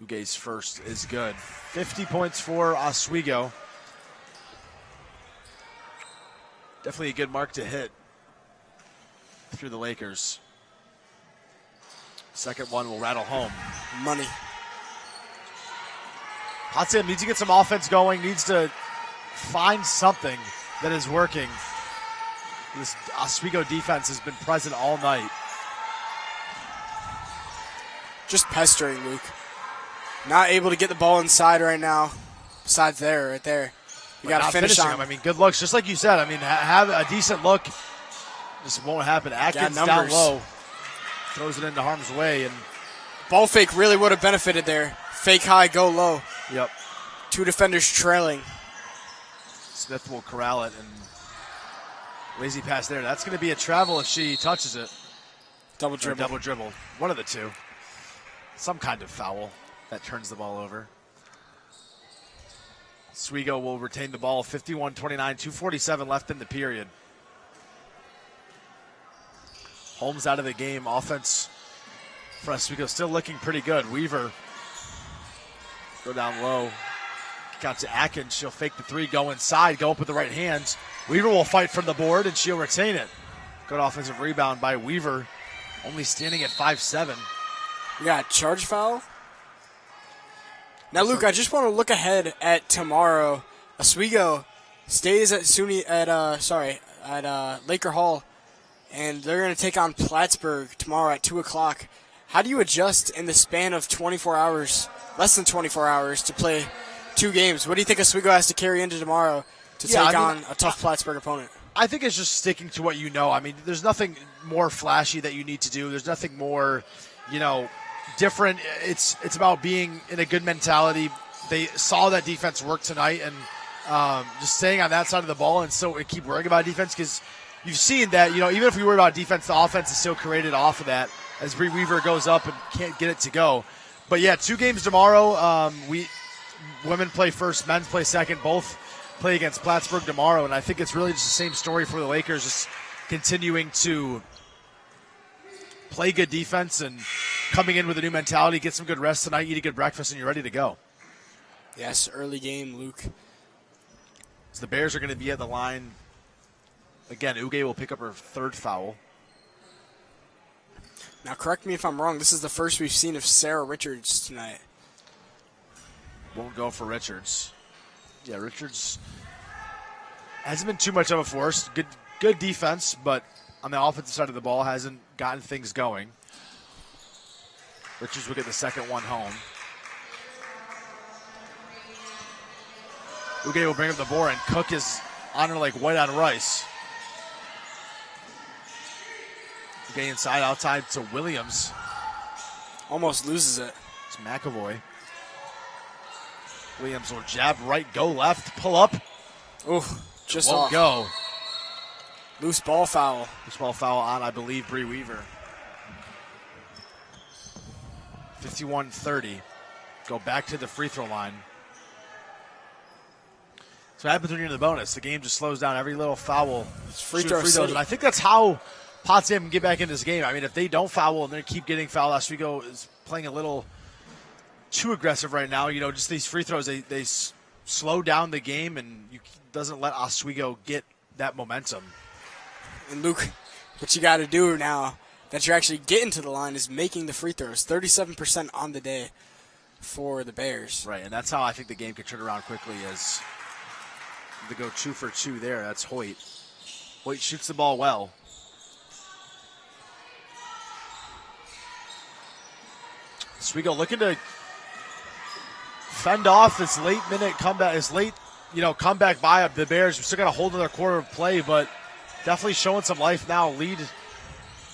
Uge's first is good. 50 points for Oswego. Definitely a good mark to hit through the Lakers. Second one will rattle home. Money. Potsdam needs to get some offense going, needs to find something that is working. This Oswego defense has been present all night. Just pestering, Luke. Not able to get the ball inside right now. Besides right there. You got to finish on him. I mean, good looks. Just like you said, I mean, have a decent look. This won't happen. Atkins down low. Throws it into harm's way. And ball fake really would have benefited there. Fake high, go low. Yep. 2 defenders trailing. Smith will corral it. And lazy pass there. That's going to be a travel if she touches it. Double dribble. Double dribble. One of the two. Some kind of foul that turns the ball over. Oswego will retain the ball. 51-29, 2:47 left in the period. Holmes out of the game. Offense for Oswego still looking pretty good. Weaver go down low. Got to Atkins. She'll fake the 3, go inside, go up with the right hands. Weaver will fight from the board, and she'll retain it. Good offensive rebound by Weaver, only standing at 5'7". We got a charge foul. Now, Luke, I just want to look ahead at tomorrow. Oswego stays at SUNY at Laker Hall, and they're going to take on Plattsburgh tomorrow at 2 o'clock. How do you adjust in the span of 24 hours, less than 24 hours, to play 2 games? What do you think Oswego has to carry into tomorrow to take on a tough Plattsburgh opponent? I think it's just sticking to what you know. I mean, there's nothing more flashy that you need to do. There's nothing more, different. It's about being in a good mentality. They saw that defense work tonight, and just staying on that side of the ball and so keep worrying about defense, because you've seen that, even if we worry about defense, the offense is still created off of that as Bree Weaver goes up and can't get it to go. But, 2 games tomorrow. Women play first, men's play second. Both play against Plattsburgh tomorrow, and I think it's really just the same story for the Lakers, just continuing to play good defense and coming in with a new mentality, get some good rest tonight, eat a good breakfast, and you're ready to go. Yes, early game, Luke. So the Bears are going to be at the line. Again, Uge will pick up her 3rd foul. Now, correct me if I'm wrong. This is the first we've seen of Sarah Richards tonight. Won't go for Richards. Yeah, Richards hasn't been too much of a force. Good defense, but on the offensive side of the ball hasn't gotten things going. Richards will get the 2nd one home. Uge will bring up the board, and Cook is on her like white on rice. Uge inside, outside to Williams. Almost loses it. It's McAvoy. Williams will jab right, go left, pull up. Ooh, just won't off. Go. Loose ball foul. Loose ball foul on, I believe, Bree Weaver. 51-30. Go back to the free throw line. So what happens when you're in the bonus? The game just slows down. Every little foul. It's free throws. And I think that's how Potsdam can get back in this game. I mean, if they don't foul and they keep getting fouled, Oswego is playing a little too aggressive right now. Just these free throws, they slow down the game, and doesn't let Oswego get that momentum. And Luke, what you got to do now that you're actually getting to the line is making the free throws. 37% on the day for the Bears. Right, and that's how I think the game could turn around quickly, as they go 2 for 2 there. That's Hoyt. Hoyt shoots the ball well. Oswego looking to fend off this late-minute comeback, comeback by the Bears. We've still got a whole other quarter of play, but definitely showing some life now. Lead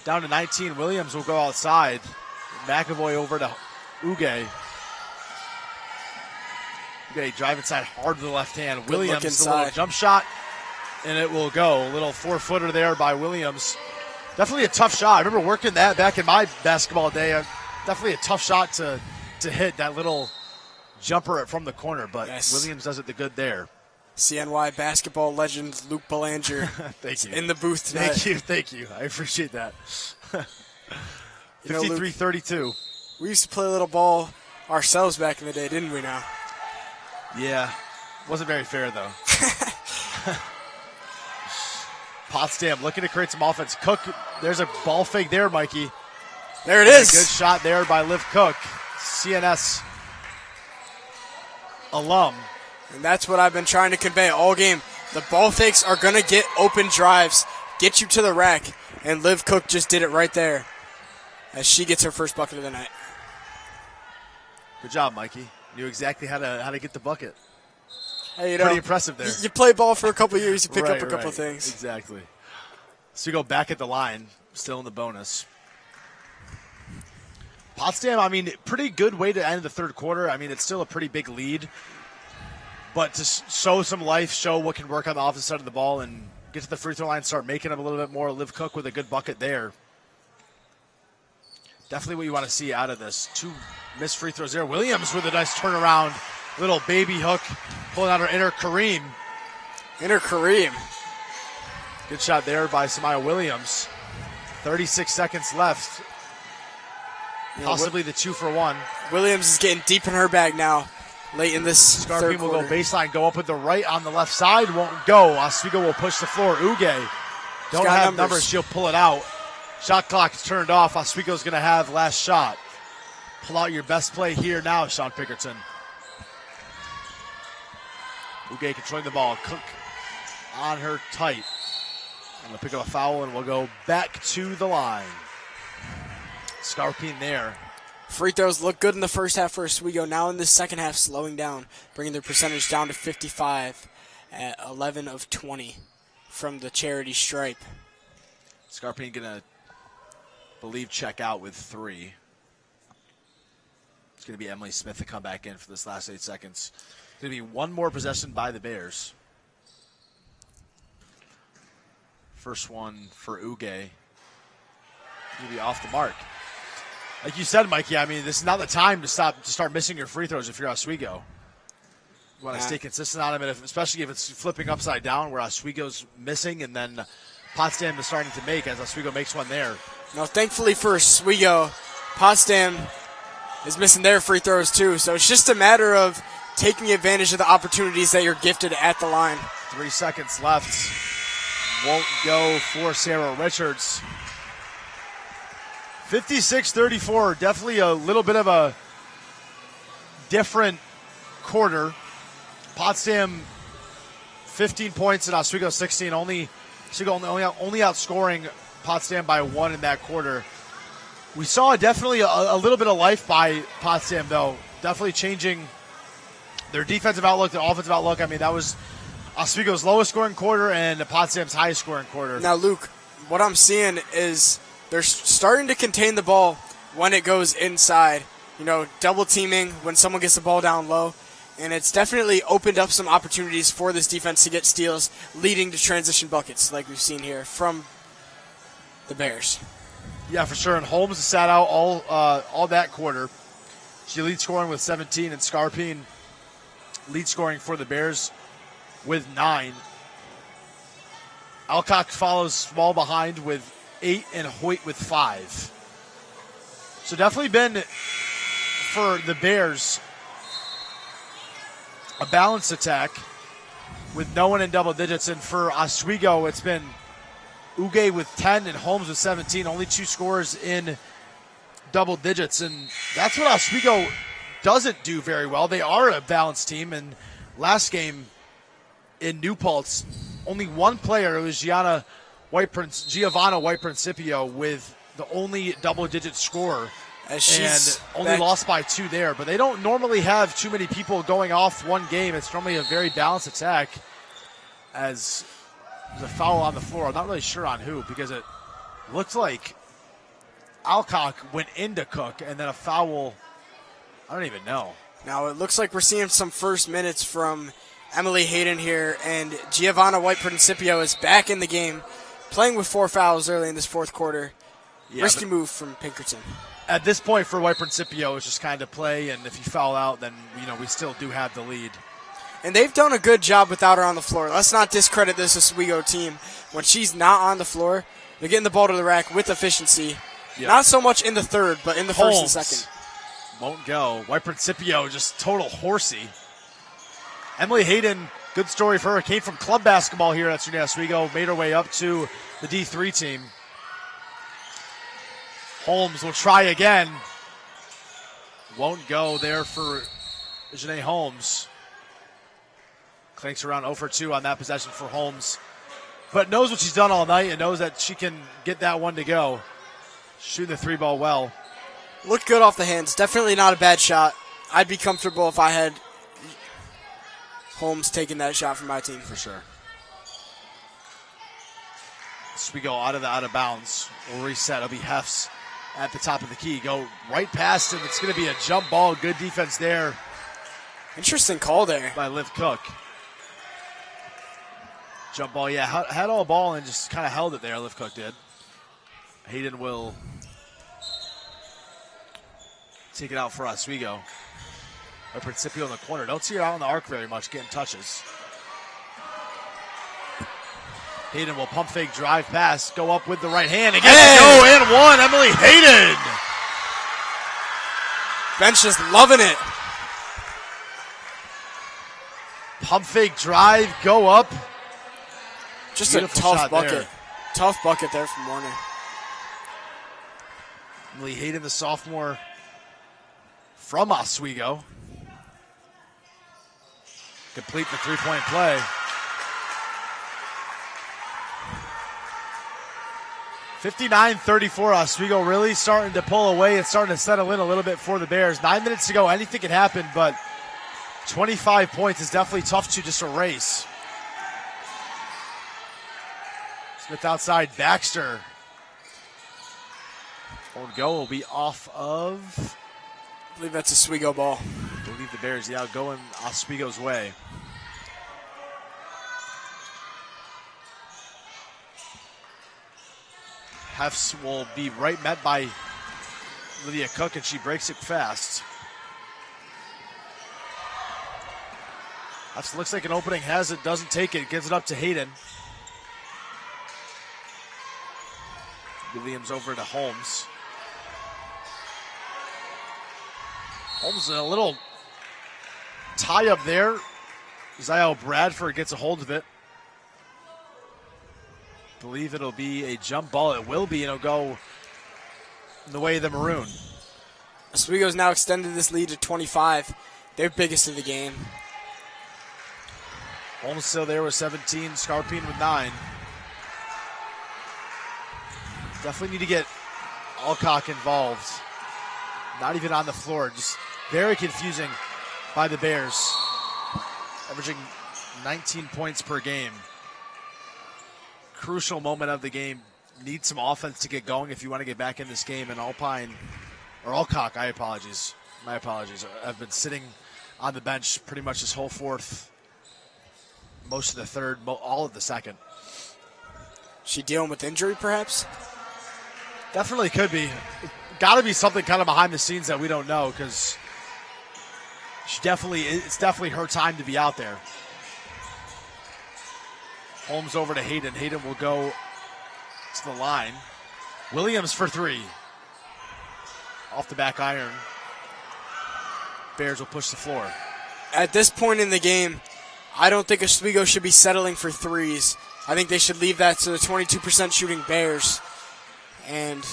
down to 19. Williams will go outside. McAvoy over to Uge. Uge drive inside hard with the left hand. Williams, the little jump shot, and it will go. A little 4-footer there by Williams. Definitely a tough shot. I remember working that back in my basketball day. Definitely a tough shot to hit, that little jumper from the corner, but yes. Williams does it the good there. CNY basketball legend Luke Belanger Thank you. In the booth tonight. Thank you. I appreciate that. 53-32. We used to play a little ball ourselves back in the day, didn't we now? Yeah. Wasn't very fair, though. Potsdam looking to create some offense. Cook, there's a ball fake there, Mikey. There it is. Good shot there by Liv Cook, CNS alum. And that's what I've been trying to convey all game. The ball fakes are going to get open drives, get you to the rack, and Liv Cook just did it right there as she gets her first bucket of the night. Good job, Mikey. Knew exactly how to get the bucket. Hey, you Pretty know, impressive there. You play ball for a couple years, you pick Right, up a couple right. things. Exactly. So we go back at the line, still in the bonus. Potsdam, I mean, pretty good way to end the third quarter. I mean, it's still a pretty big lead. But to show some life, show what can work on the offensive side of the ball, and get to the free throw line, start making them a little bit more. Liv Cook with a good bucket there. Definitely what you want to see out of this. 2 missed free throws there. Williams with a nice turnaround. Little baby hook, pulling out her inner Kareem. Inner Kareem. Good shot there by Samaya Williams. 36 seconds left. Possibly the 2-for-1. Williams is getting deep in her bag now, late in this third Scarpine will quarter. go baseline, go up with the right on the left side. Won't go. Oswego will push the floor. Uge. Don't got have numbers. She'll pull it out. Shot clock is turned off. Oswego's going to have last shot. Pull out your best play here now, Sean Pickerton. Uge controlling the ball. Cook on her tight. And we'll pick up a foul and we'll go back to the line. Scarpine there. Free throws look good in the first half for Oswego. Now in the second half, slowing down, bringing their percentage down to 55 at 11 of 20 from the charity stripe. Scarpine going to, believe, check out with 3. It's going to be Emily Smith to come back in for this last 8 seconds. It's going to be one more possession by the Bears. First one for Uge. Going to be off the mark. Like you said, Mikey, I mean, this is not the time to start missing your free throws if you're Oswego. You want to stay consistent on them, and especially if it's flipping upside down where Oswego's missing and then Potsdam is starting to make as Oswego makes one there. Now, thankfully for Oswego, Potsdam is missing their free throws too, so it's just a matter of taking advantage of the opportunities that you're gifted at the line. 3 seconds left. Won't go for Sarah Richards. 56-34, definitely a little bit of a different quarter. Potsdam 15 points and Oswego 16. Oswego only outscoring Potsdam by 1 in that quarter. We saw definitely a little bit of life by Potsdam, though. Definitely changing their defensive outlook, their offensive outlook. I mean, that was Oswego's lowest scoring quarter and Potsdam's highest scoring quarter. Now, Luke, what I'm seeing is they're starting to contain the ball when it goes inside. You know, double teaming when someone gets the ball down low. And it's definitely opened up some opportunities for this defense to get steals, leading to transition buckets like we've seen here from the Bears. Yeah, for sure. And Holmes sat out all that quarter. She lead scoring with 17, and Scarpine lead scoring for the Bears with 9. Alcock follows small behind with 8 and Hoyt with 5. So definitely been, for the Bears, a balanced attack with no one in double digits. And for Oswego, it's been Uge with 10 and Holmes with 17. Only 2 scorers in double digits. And that's what Oswego doesn't do very well. They are a balanced team. And last game in New Paltz, only one player, it was Giovanna White Principio, with the only double-digit scorer. And only lost by 2 there. But they don't normally have too many people going off one game. It's normally a very balanced attack. As there's a foul on the floor. I'm not really sure on who, because it looked like Alcock went into Cook and then a foul. I don't even know. Now it looks like we're seeing some first minutes from Emily Hayden here, and Giovanna White Principio is back in the game, playing with 4 fouls early in this fourth quarter. Yeah, Risky move from Pinkerton. At this point for White Principio, it's just kind of play, and if you foul out, then we still do have the lead. And they've done a good job without her on the floor. Let's not discredit this Oswego team. When she's not on the floor, they're getting the ball to the rack with efficiency. Yep. Not so much in the third, but in the first and second. Won't go. White Principio, just total horsey. Emily Hayden, good story for her. Came from club basketball here at SUNY Oswego, made her way up to the D3 team. Holmes will try again. Won't go there for Janae Holmes. Clanks around 0 for 2 on that possession for Holmes. But knows what she's done all night and knows that she can get that one to go. Shooting the 3 ball well. Looked good off the hands. Definitely not a bad shot. I'd be comfortable if I had Holmes taking that shot from my team. For sure. So we go out of bounds. We'll reset. It'll be Hefts at the top of the key. Go right past him. It's going to be a jump ball. Good defense there. Interesting call there. By Liv Cook. Jump ball, yeah. Had all ball and just kind of held it there, Liv Cook did. Hayden will take it out for Oswego. By Principio in the corner. Don't see her out on the arc very much, getting touches. Hayden will pump fake, drive pass, go up with the right hand. And go and one, Emily Hayden. Bench is loving it. Pump fake, drive, go up. Just Beautiful a tough shot bucket. there. Tough bucket there from Warner. Emily Hayden, the sophomore from Oswego. Complete the three-point play. 59-34, Oswego really starting to pull away. It's starting to settle in a little bit for the Bears. 9 minutes to go, anything can happen, but 25 points is definitely tough to just erase. Smith outside, Baxter. Won't go, will be off of. I believe that's a Oswego ball. I believe the Bears, yeah, going Oswego's way. Hefts will be right met by Lydia Cook, and she breaks it fast. Hefts looks like an opening, has it, doesn't take it, gives it up to Hayden. Williams over to Holmes. Holmes in a little tie up there. Zio Bradford gets a hold of it. Believe it'll be a jump ball. It will be, and it'll go the way of the Maroon. Oswego's now extended this lead to 25. Their biggest of the game. Holmes still there with 17. Scarpine with 9. Definitely need to get Alcock involved. Not even on the floor. Just very confusing by the Bears. Averaging 19 points per game. Crucial moment of the game. Need some offense to get going if you want to get back in this game. And Alcock, my apologies, have been sitting on the bench pretty much this whole fourth, most of the third, all of the second. She dealing with injury, perhaps? Definitely could be. Got to be something kind of behind the scenes that we don't know, because it's definitely her time to be out there. Holmes over to Hayden. Hayden will go to the line. Williams for 3. Off the back iron. Bears will push the floor. At this point in the game, I don't think Oswego should be settling for threes. I think they should leave that to the 22% shooting Bears. And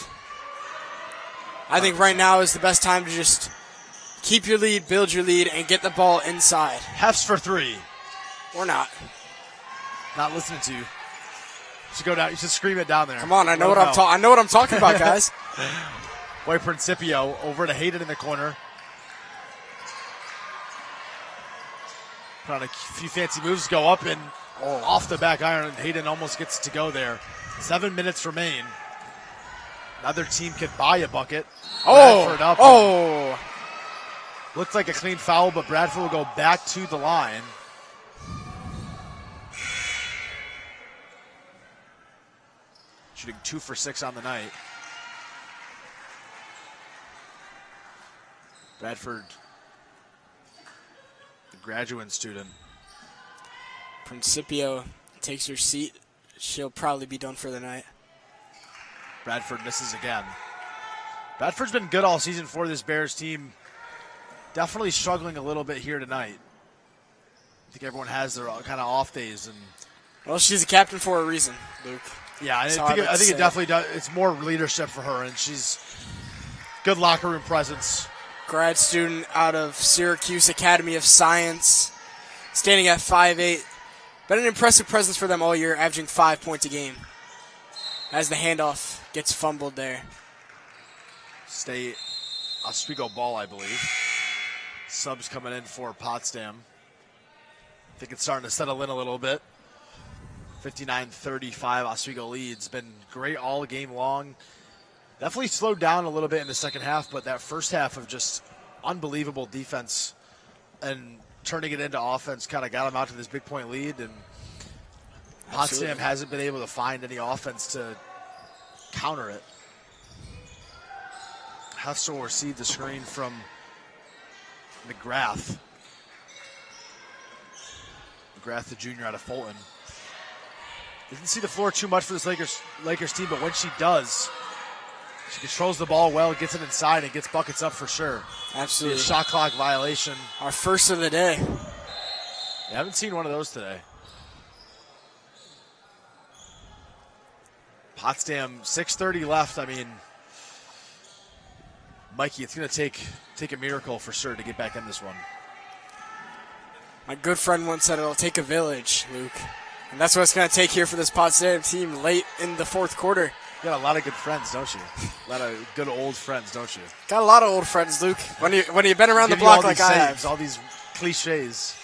I think right now is the best time to just keep your lead, build your lead, and get the ball inside. Hefts for 3. Or not. Not listening to you. You should go down. You should scream it down there. Come on, I know what I'm talking about, guys. Boy Principio over to Hayden in the corner. Put on a few fancy moves, go up and off the back iron. Hayden almost gets to go there. 7 minutes remain. Another team could buy a bucket. Bradford up. Looks like a clean foul, but Bradford will go back to the line. Shooting 2 for 6 on the night. Bradford, the graduate student. Principio takes her seat. She'll probably be done for the night. Bradford misses again. Bradford's been good all season for this Bears team. Definitely struggling a little bit here tonight. I think everyone has their kind of off days. Well, she's a captain for a reason, Luke. Yeah, I think it definitely does. It's more leadership for her, and she's good locker room presence. Grad student out of Syracuse Academy of Science, standing at 5'8". Been an impressive presence for them all year, averaging 5 points a game. As the handoff gets fumbled there. Stay Oswego ball, I believe. Subs coming in for Potsdam. I think it's starting to settle in a little bit. 59-35, Oswego leads. Been great all game long. Definitely slowed down a little bit in the second half, but that first half of just unbelievable defense and turning it into offense kind of got them out to this big point lead. And Potsdam hasn't been able to find any offense to counter it. Hessel will receive the screen from McGrath. McGrath, the junior out of Fulton. Didn't see the floor too much for this Lakers team, but when she does, she controls the ball well, gets it inside, and gets buckets up for sure. Absolutely. A shot clock violation. Our first of the day. I haven't seen one of those today. Potsdam, 6:30 left. I mean, Mikey, it's going to take a miracle for sure to get back in this one. My good friend once said it'll take a village, Luke. And that's what it's going to take here for this Potsdam team late in the fourth quarter. You got a lot of good friends, don't you? A lot of good old friends, don't you? Got a lot of old friends, Luke. When you've been around the block like I have. All these cliches.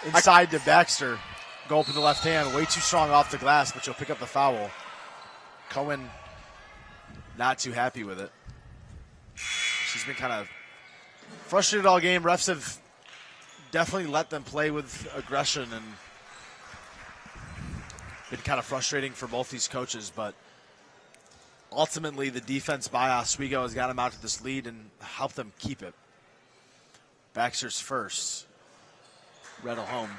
Inside to Baxter. Go up with the left hand. Way too strong off the glass, but she'll pick up the foul. Cohen not too happy with it. She's been kind of frustrated all game. Refs have definitely let them play with aggression and been kind of frustrating for both these coaches, but ultimately the defense by Oswego has got them out to this lead and helped them keep it. Baxter's first. Rettle home.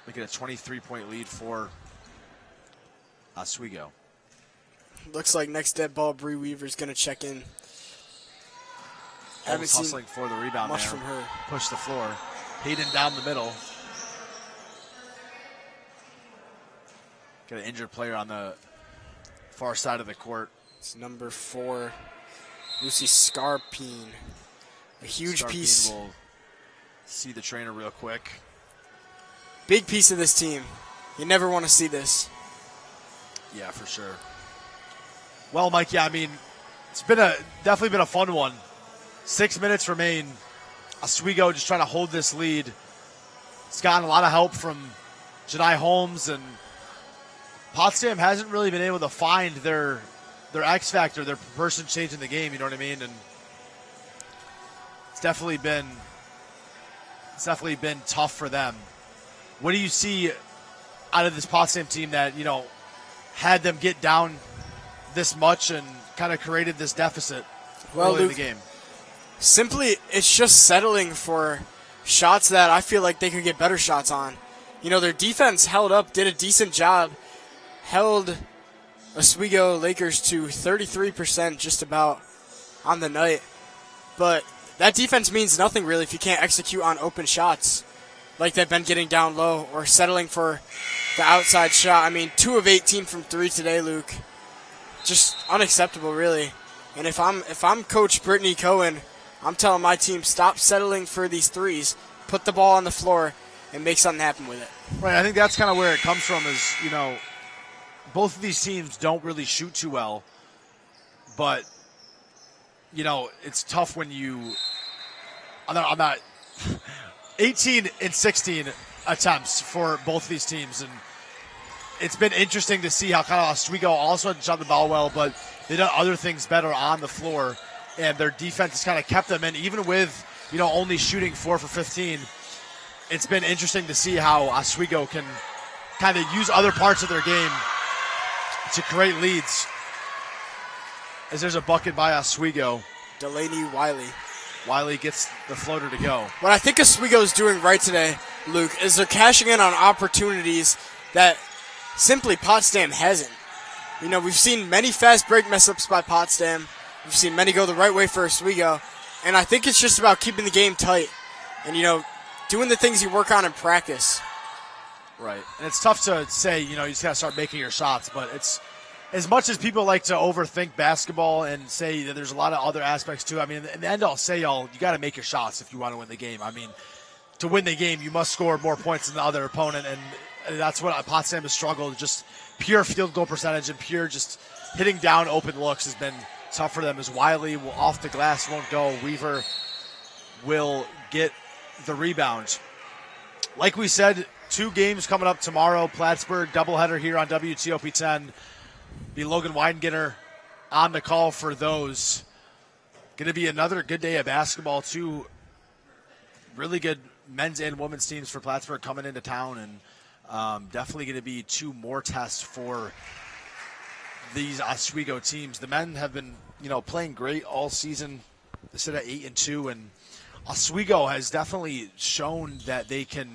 Making a 23-point lead for Oswego. Looks like next dead ball, Bree Weaver's going to check in. Haven't hustling for the rebound much there. From her. Push the floor. Hayden down the middle. Got an injured player on the far side of the court. It's number 4, Lucy Scarpine. A huge Scarpine piece. Will see the trainer real quick. Big piece of this team. You never want to see this. Yeah, for sure. Well, Mike, yeah, I mean, it's been definitely been a fun one. 6 minutes remain. Oswego just trying to hold this lead. It's gotten a lot of help from Janai Holmes, and Potsdam hasn't really been able to find their X factor, their person changing the game. You know what I mean? And it's definitely been tough for them. What do you see out of this Potsdam team that had them get down this much and kind of created this deficit early in the game? Simply, it's just settling for shots that I feel like they could get better shots on. Their defense held up, did a decent job, held Oswego Lakers to 33% just about on the night. But that defense means nothing really if you can't execute on open shots like they've been getting down low or settling for the outside shot. I mean, 2 of 18 from 3 today, Luke. Just unacceptable, really. And if I'm Coach Brittany Cohen, I'm telling my team, stop settling for these threes. Put the ball on the floor and make something happen with it. Right, I think that's kind of where it comes from is, both of these teams don't really shoot too well. But, it's tough when I'm not 18 and 16 attempts for both of these teams. And it's been interesting to see how kind of Oswego also shot the ball well, but they've done other things better on the floor. And their defense has kind of kept them in, even with, only shooting 4 for 15. It's been interesting to see how Oswego can kind of use other parts of their game to create leads. As there's a bucket by Oswego. Delaney Wiley. Wiley gets the floater to go. What I think Oswego's doing right today, Luke, is they're cashing in on opportunities that simply Potsdam hasn't. We've seen many fast break mess-ups by Potsdam. We've seen many go the right way for Oswego. And I think it's just about keeping the game tight and, doing the things you work on in practice. Right. And it's tough to say, you just got to start making your shots. But it's as much as people like to overthink basketball and say that there's a lot of other aspects to it. I mean, in the end all, you got to make your shots if you want to win the game. I mean, to win the game, you must score more points than the other opponent. And that's what Potsdam has struggled. Just pure field goal percentage and pure just hitting down open looks has been tough for them as Wiley will off the glass, won't go. Weaver will get the rebound. Like we said, 2 games coming up tomorrow. Plattsburgh doubleheader here on WTOP 10. Be Logan Weidengener on the call for those. Going to be another good day of basketball. 2 really good men's and women's teams for Plattsburgh coming into town, and definitely going to be 2 more tests for these Oswego teams. The men have been, playing great all season. They sit at 8-2, and Oswego has definitely shown that they can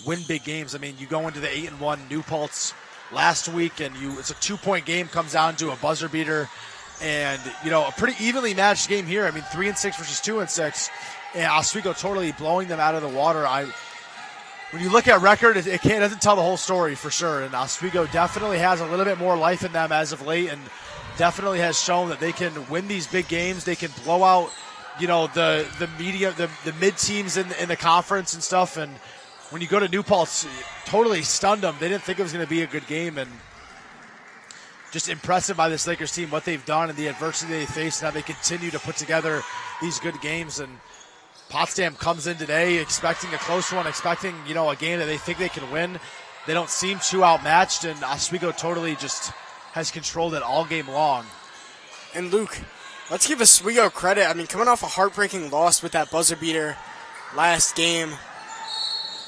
win big games. I mean, you go into the 8-1 New Paltz last week, and it's a 2-point game, comes down to a buzzer beater, and a pretty evenly matched game here. I mean, 3-6 versus 2-6, and Oswego totally blowing them out of the water. When you look at record, it doesn't tell the whole story for sure, and Oswego definitely has a little bit more life in them as of late, and definitely has shown that they can win these big games. They can blow out, the mid teams in the conference and stuff. And when you go to New Paltz, totally stunned them. They didn't think it was going to be a good game, and just impressive by this Lakers team, what they've done and the adversity they faced, and how they continue to put together these good games. And Potsdam comes in today expecting a close one, expecting, a game that they think they can win. They don't seem too outmatched, and Oswego totally just has controlled it all game long. And Luke, let's give Oswego credit. I mean, coming off a heartbreaking loss with that buzzer beater last game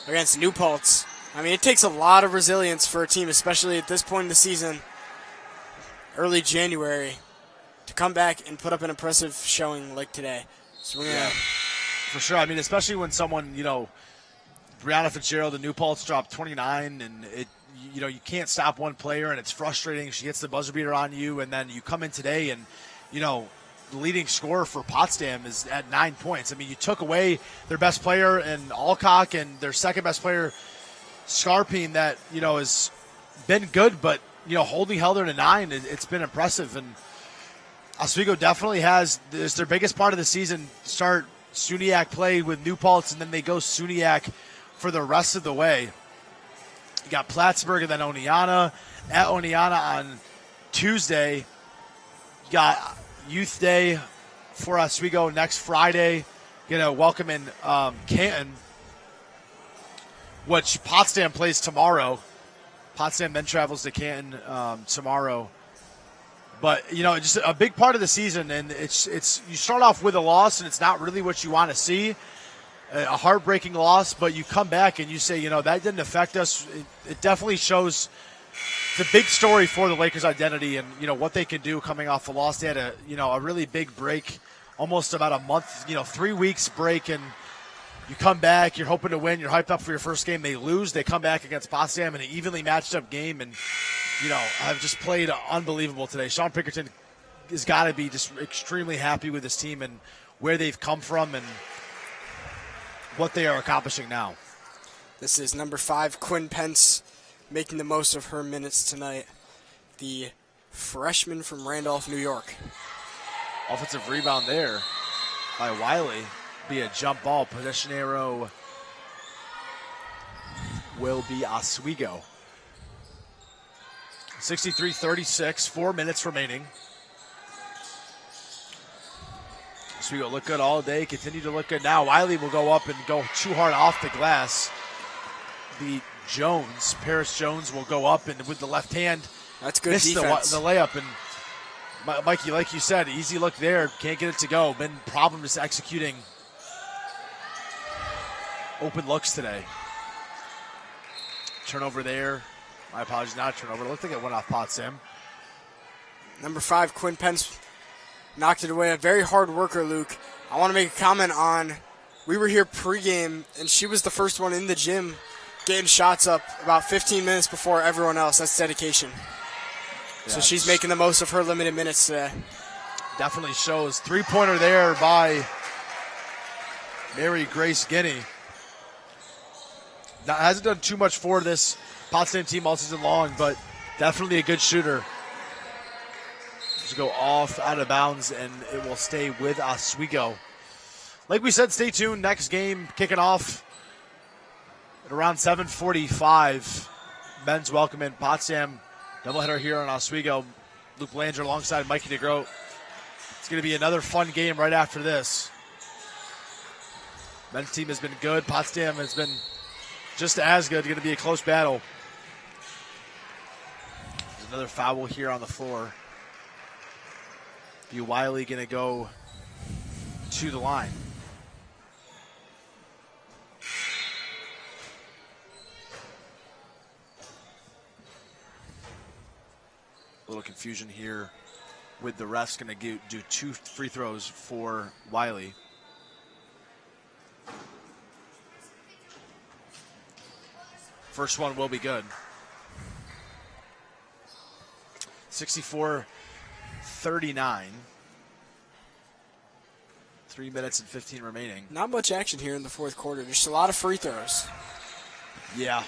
against New Paltz. I mean, it takes a lot of resilience for a team, especially at this point in the season, early January, to come back and put up an impressive showing like today. So we're gonna for sure. I mean, especially when someone, Brianna Fitzgerald, the New Paltz dropped 29, and you can't stop one player, and it's frustrating. She hits the buzzer beater on you, and then you come in today, and the leading scorer for Potsdam is at 9 points. I mean, you took away their best player in Alcock and their second best player, Scarpine, that has been good, but holding held her to 9. It's been impressive, and Oswego definitely has their biggest part of the season. Start SUNYAC play with New Paltz, and then they go SUNYAC for the rest of the way. You got Plattsburgh and then Oneonta. At Oneonta on Tuesday. You got Youth Day for Oswego next Friday. Welcome in Canton, which Potsdam plays tomorrow. Potsdam then travels to Canton tomorrow. But, just a big part of the season, and it's you start off with a loss, and it's not really what you want to see, a heartbreaking loss, but you come back and you say, that didn't affect us. It definitely shows the big story for the Lakers' identity and, what they can do coming off a loss. They had a really big break, almost about a month, 3 weeks break, and you come back, you're hoping to win, you're hyped up for your first game. They lose. They come back against Potsdam in an evenly matched up game, and I've just played unbelievable today. Sean Pinkerton has got to be just extremely happy with his team and where they've come from and what they are accomplishing now. This is number 5, Quinn Pence, making the most of her minutes tonight. The freshman from Randolph, New York. Offensive rebound there by Wiley. Be a jump ball. Possession arrow will be Oswego. 63-36, 4 minutes remaining. Oswego look good all day, continue to look good now. Wiley will go up and go too hard off the glass. The Jones, Paris Jones will go up and with the left hand. That's good defense. The layup. And Mikey, like you said, easy look there. Can't get it to go. Been problem just executing open looks today. Turnover there. My apologies, not a turnover. It looked like it went off Potsdam. Number 5, Quinn Pence knocked it away. A very hard worker, Luke. I want to make a comment on, we were here pregame, and she was the first one in the gym getting shots up about 15 minutes before everyone else. That's dedication. Yeah. So she's making the most of her limited minutes today. Definitely shows. Three-pointer there by Mary Grace Guinea. Now, hasn't done too much for this Potsdam team all season long, but definitely a good shooter. Just go off out of bounds, and it will stay with Oswego. Like we said, stay tuned. Next game kicking off at around 7:45. Men's welcome in Potsdam. Doubleheader here on Oswego. Luke Langer alongside Mikey DeGroat. It's going to be another fun game right after this. Men's team has been good. Potsdam has been just as good. Going to be a close battle. There's another foul here on the floor. Wiley going to go to the line. A little confusion here with the refs. Going to do 2 free throws for Wiley. First one will be good. 64-39. 3 minutes and 15 remaining. Not much action here in the fourth quarter. Just a lot of free throws. Yeah.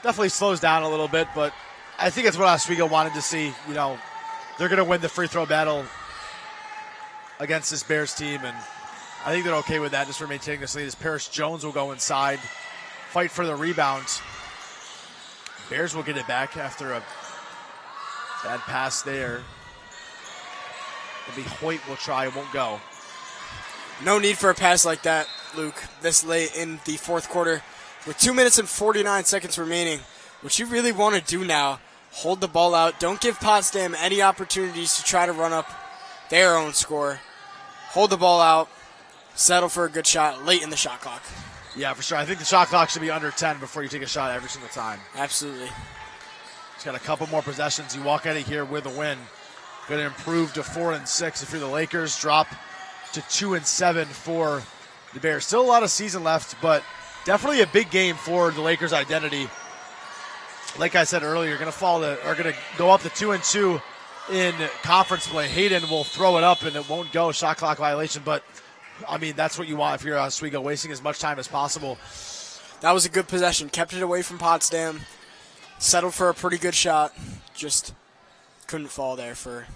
Definitely slows down a little bit, but I think it's what Oswego wanted to see. You know, they're going to win the free throw battle against this Bears team, and I think they're okay with that just for maintaining this lead. As Paris Jones will go inside, fight for the rebound. Bears will get it back after a bad pass there. It'll be Hoyt will try, it won't go. No need for a pass like that, Luke, this late in the fourth quarter. With 2 minutes and 49 seconds remaining, what you really want to do now, hold the ball out. Don't give Potsdam any opportunities to try to run up their own score. Hold the ball out, settle for a good shot late in the shot clock. Yeah, for sure. I think the shot clock should be under 10 before you take a shot every single time. Absolutely. He's got a couple more possessions. You walk out of here with a win. Going to improve to 4-6 if you're the Lakers. Drop to 2-7 for the Bears. Still a lot of season left, but definitely a big game for the Lakers' identity. Like I said earlier, going to go up to 2-2 in conference play. Hayden will throw it up and it won't go. Shot clock violation, but I mean that's what you want if you're Oswego, wasting as much time as possible. That was a good possession. Kept it away from Potsdam. Settled for a pretty good shot. Just couldn't fall there for.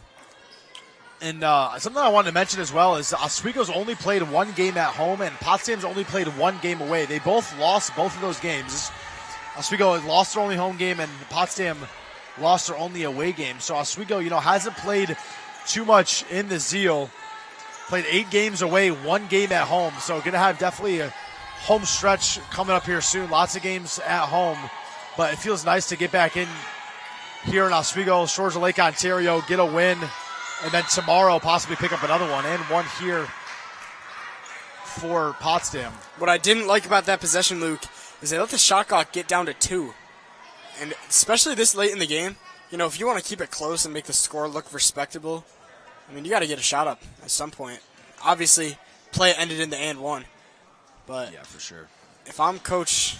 And something I wanted to mention as well is Oswego's only played one game at home and Potsdam's only played one game away. They both lost both of those games. Oswego lost their only home game and Potsdam lost their only away game. So Oswego, hasn't played too much in the Zeal. Played 8 games away, 1 game at home. So going to have definitely a home stretch coming up here soon. Lots of games at home. But it feels nice to get back in here in Oswego, Shores of Lake Ontario, get a win, and then tomorrow possibly pick up another one, and one here for Potsdam. What I didn't like about that possession, Luke, is they let the shot clock get down to 2. And especially this late in the game, if you want to keep it close and make the score look respectable, I mean, you got to get a shot up at some point. Obviously, play ended in the and one. But yeah, for sure. If I'm Coach,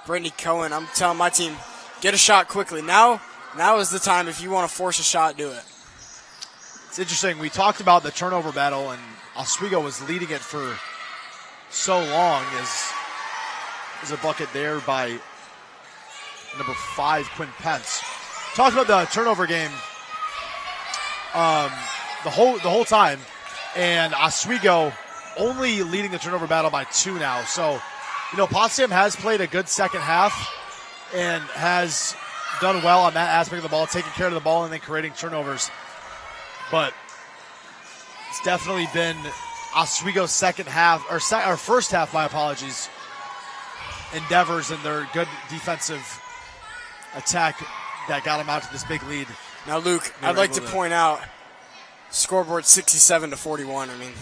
Brittany Cohen, I'm telling my team, get a shot quickly. Now is the time. If you want to force a shot, do it. It's interesting. We talked about the turnover battle, and Oswego was leading it for so long. There's a bucket there by number 5, Quinn Pence. Talked about the turnover game the whole time, and Oswego only leading the turnover battle by 2 now. So, Potsdam has played a good second half and has done well on that aspect of the ball, taking care of the ball and then creating turnovers. But it's definitely been Oswego's second half, or first half, my apologies, endeavors and their good defensive attack that got them out to this big lead. Now, Luke, I'd like to point out scoreboard 67-41. I mean,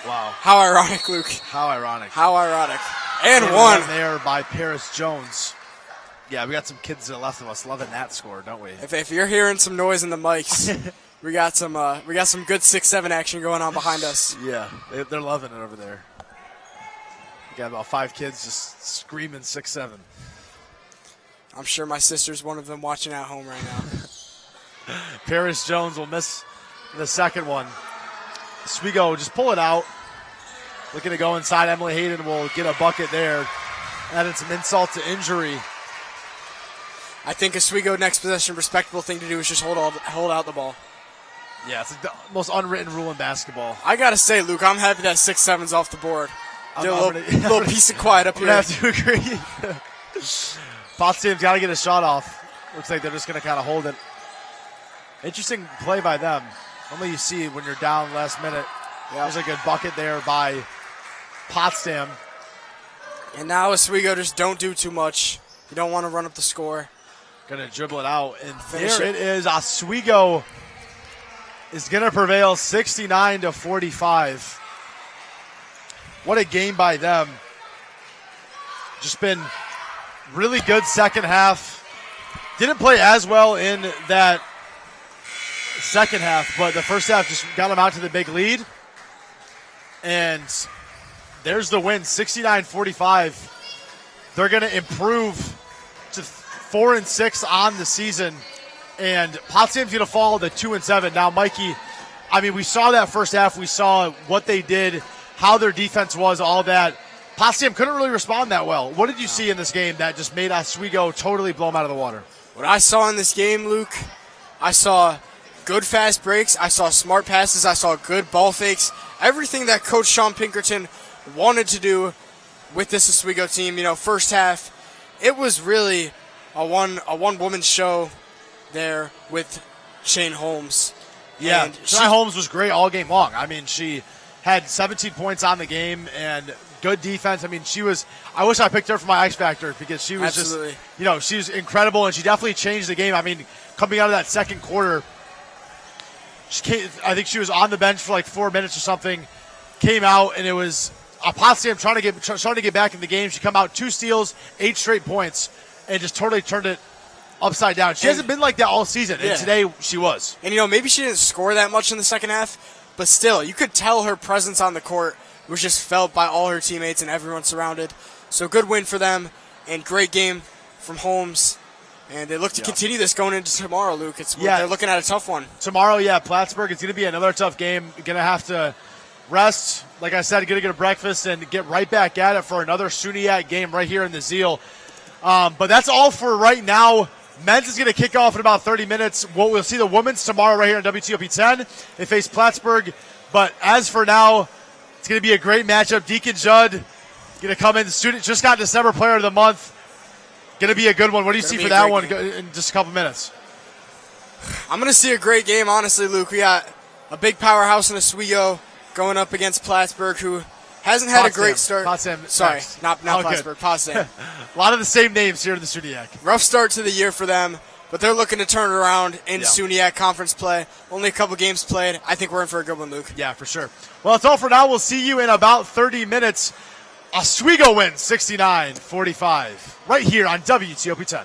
wow. How ironic, Luke. How ironic. How ironic. And one. There by Paris Jones. Yeah, we got some kids to the left of us loving that score, don't we? If you're hearing some noise in the mics, we got some good 6-7 action going on behind us. Yeah, they're loving it over there. We got about 5 kids just screaming 6-7. I'm sure my sister's one of them watching at home right now. Paris Jones will miss the second one. Oswego just pull it out. Looking to go inside. Emily Hayden will get a bucket there. Added some insult to injury. I think Oswego next possession, respectable thing to do is just hold out the ball. Yeah, it's the most unwritten rule in basketball. I got to say, Luke, I'm happy that 6-7's off the board. A little piece of quiet up here. I have to agree. Potsdam's got to get a shot off. Looks like they're just going to kind of hold it. Interesting play by them. Normally you see when you're down last minute, Yep. there's a good bucket there by Potsdam. And now Oswego just don't do too much. You don't want to run up the score. Going to dribble it out, and Finish there it. it is. Oswego is going to prevail 69-45. What a game by them. Just been really good second half. Didn't play as well in that second half, but the first half just got them out to the big lead. And there's the win, 69-45. They're going to improve to 4-6 on the season. And Potsdam's going to fall to 2-7. Now, Mikey, I mean, we saw that first half. We saw what they did, how their defense was, all that. Potsdam couldn't really respond that well. What did you see in this game that just made Oswego totally blow them out of the water? What I saw in this game, Luke, I saw good fast breaks. I saw smart passes. I saw good ball fakes. Everything that Coach Sean Pinkerton wanted to do with this Oswego team. You know, first half, it was really a one-woman show there with Shane Holmes. Yeah, And Shania Holmes was great all game long. I mean, she had 17 points on the game and good defense. I mean, I wish I picked her for my X Factor because she was Absolutely. she was incredible, and she definitely changed the game. I mean, coming out of that second quarter, I think she was on the bench for like 4 minutes or something, came out, and it was Potsdam trying to get back in the game. She come out 2 steals, 8 straight points, and just totally turned it upside down. She hasn't been like that all season, and today she was. And, you know, maybe she didn't score that much in the second half, but still, you could tell her presence on the court was just felt by all her teammates and everyone surrounded. So good win for them, and great game from Holmes. And they look to continue this going into tomorrow, Luke. They're looking at a tough one. Tomorrow, Plattsburgh, it's going to be another tough game. Going to have to rest, like I said, going to get a breakfast and get right back at it for another SUNY game right here in the Zeal. But that's all for right now. Men's is going to kick off in about 30 minutes. We'll see the women's tomorrow right here in WTOP 10. They face Plattsburgh. But as for now, it's going to be a great matchup. Deacon Judd going to come in. Student just got December Player of the Month. Going to be a good one. What do you see for that one in just a couple minutes? I'm going to see a great game, honestly, Luke. We got a big powerhouse in Oswego going up against Plattsburgh, who hasn't had a great start. Potsdam. Sorry, not Plattsburgh, Potsdam. A lot of the same names here in the SUNY. Rough start to the year for them, but they're looking to turn it around in SUNY conference play. Only a couple games played. I think we're in for a good one, Luke. Yeah, for sure. Well, that's all for now. We'll see you in about 30 minutes. Oswego wins 69-45 right here on WTOP 10.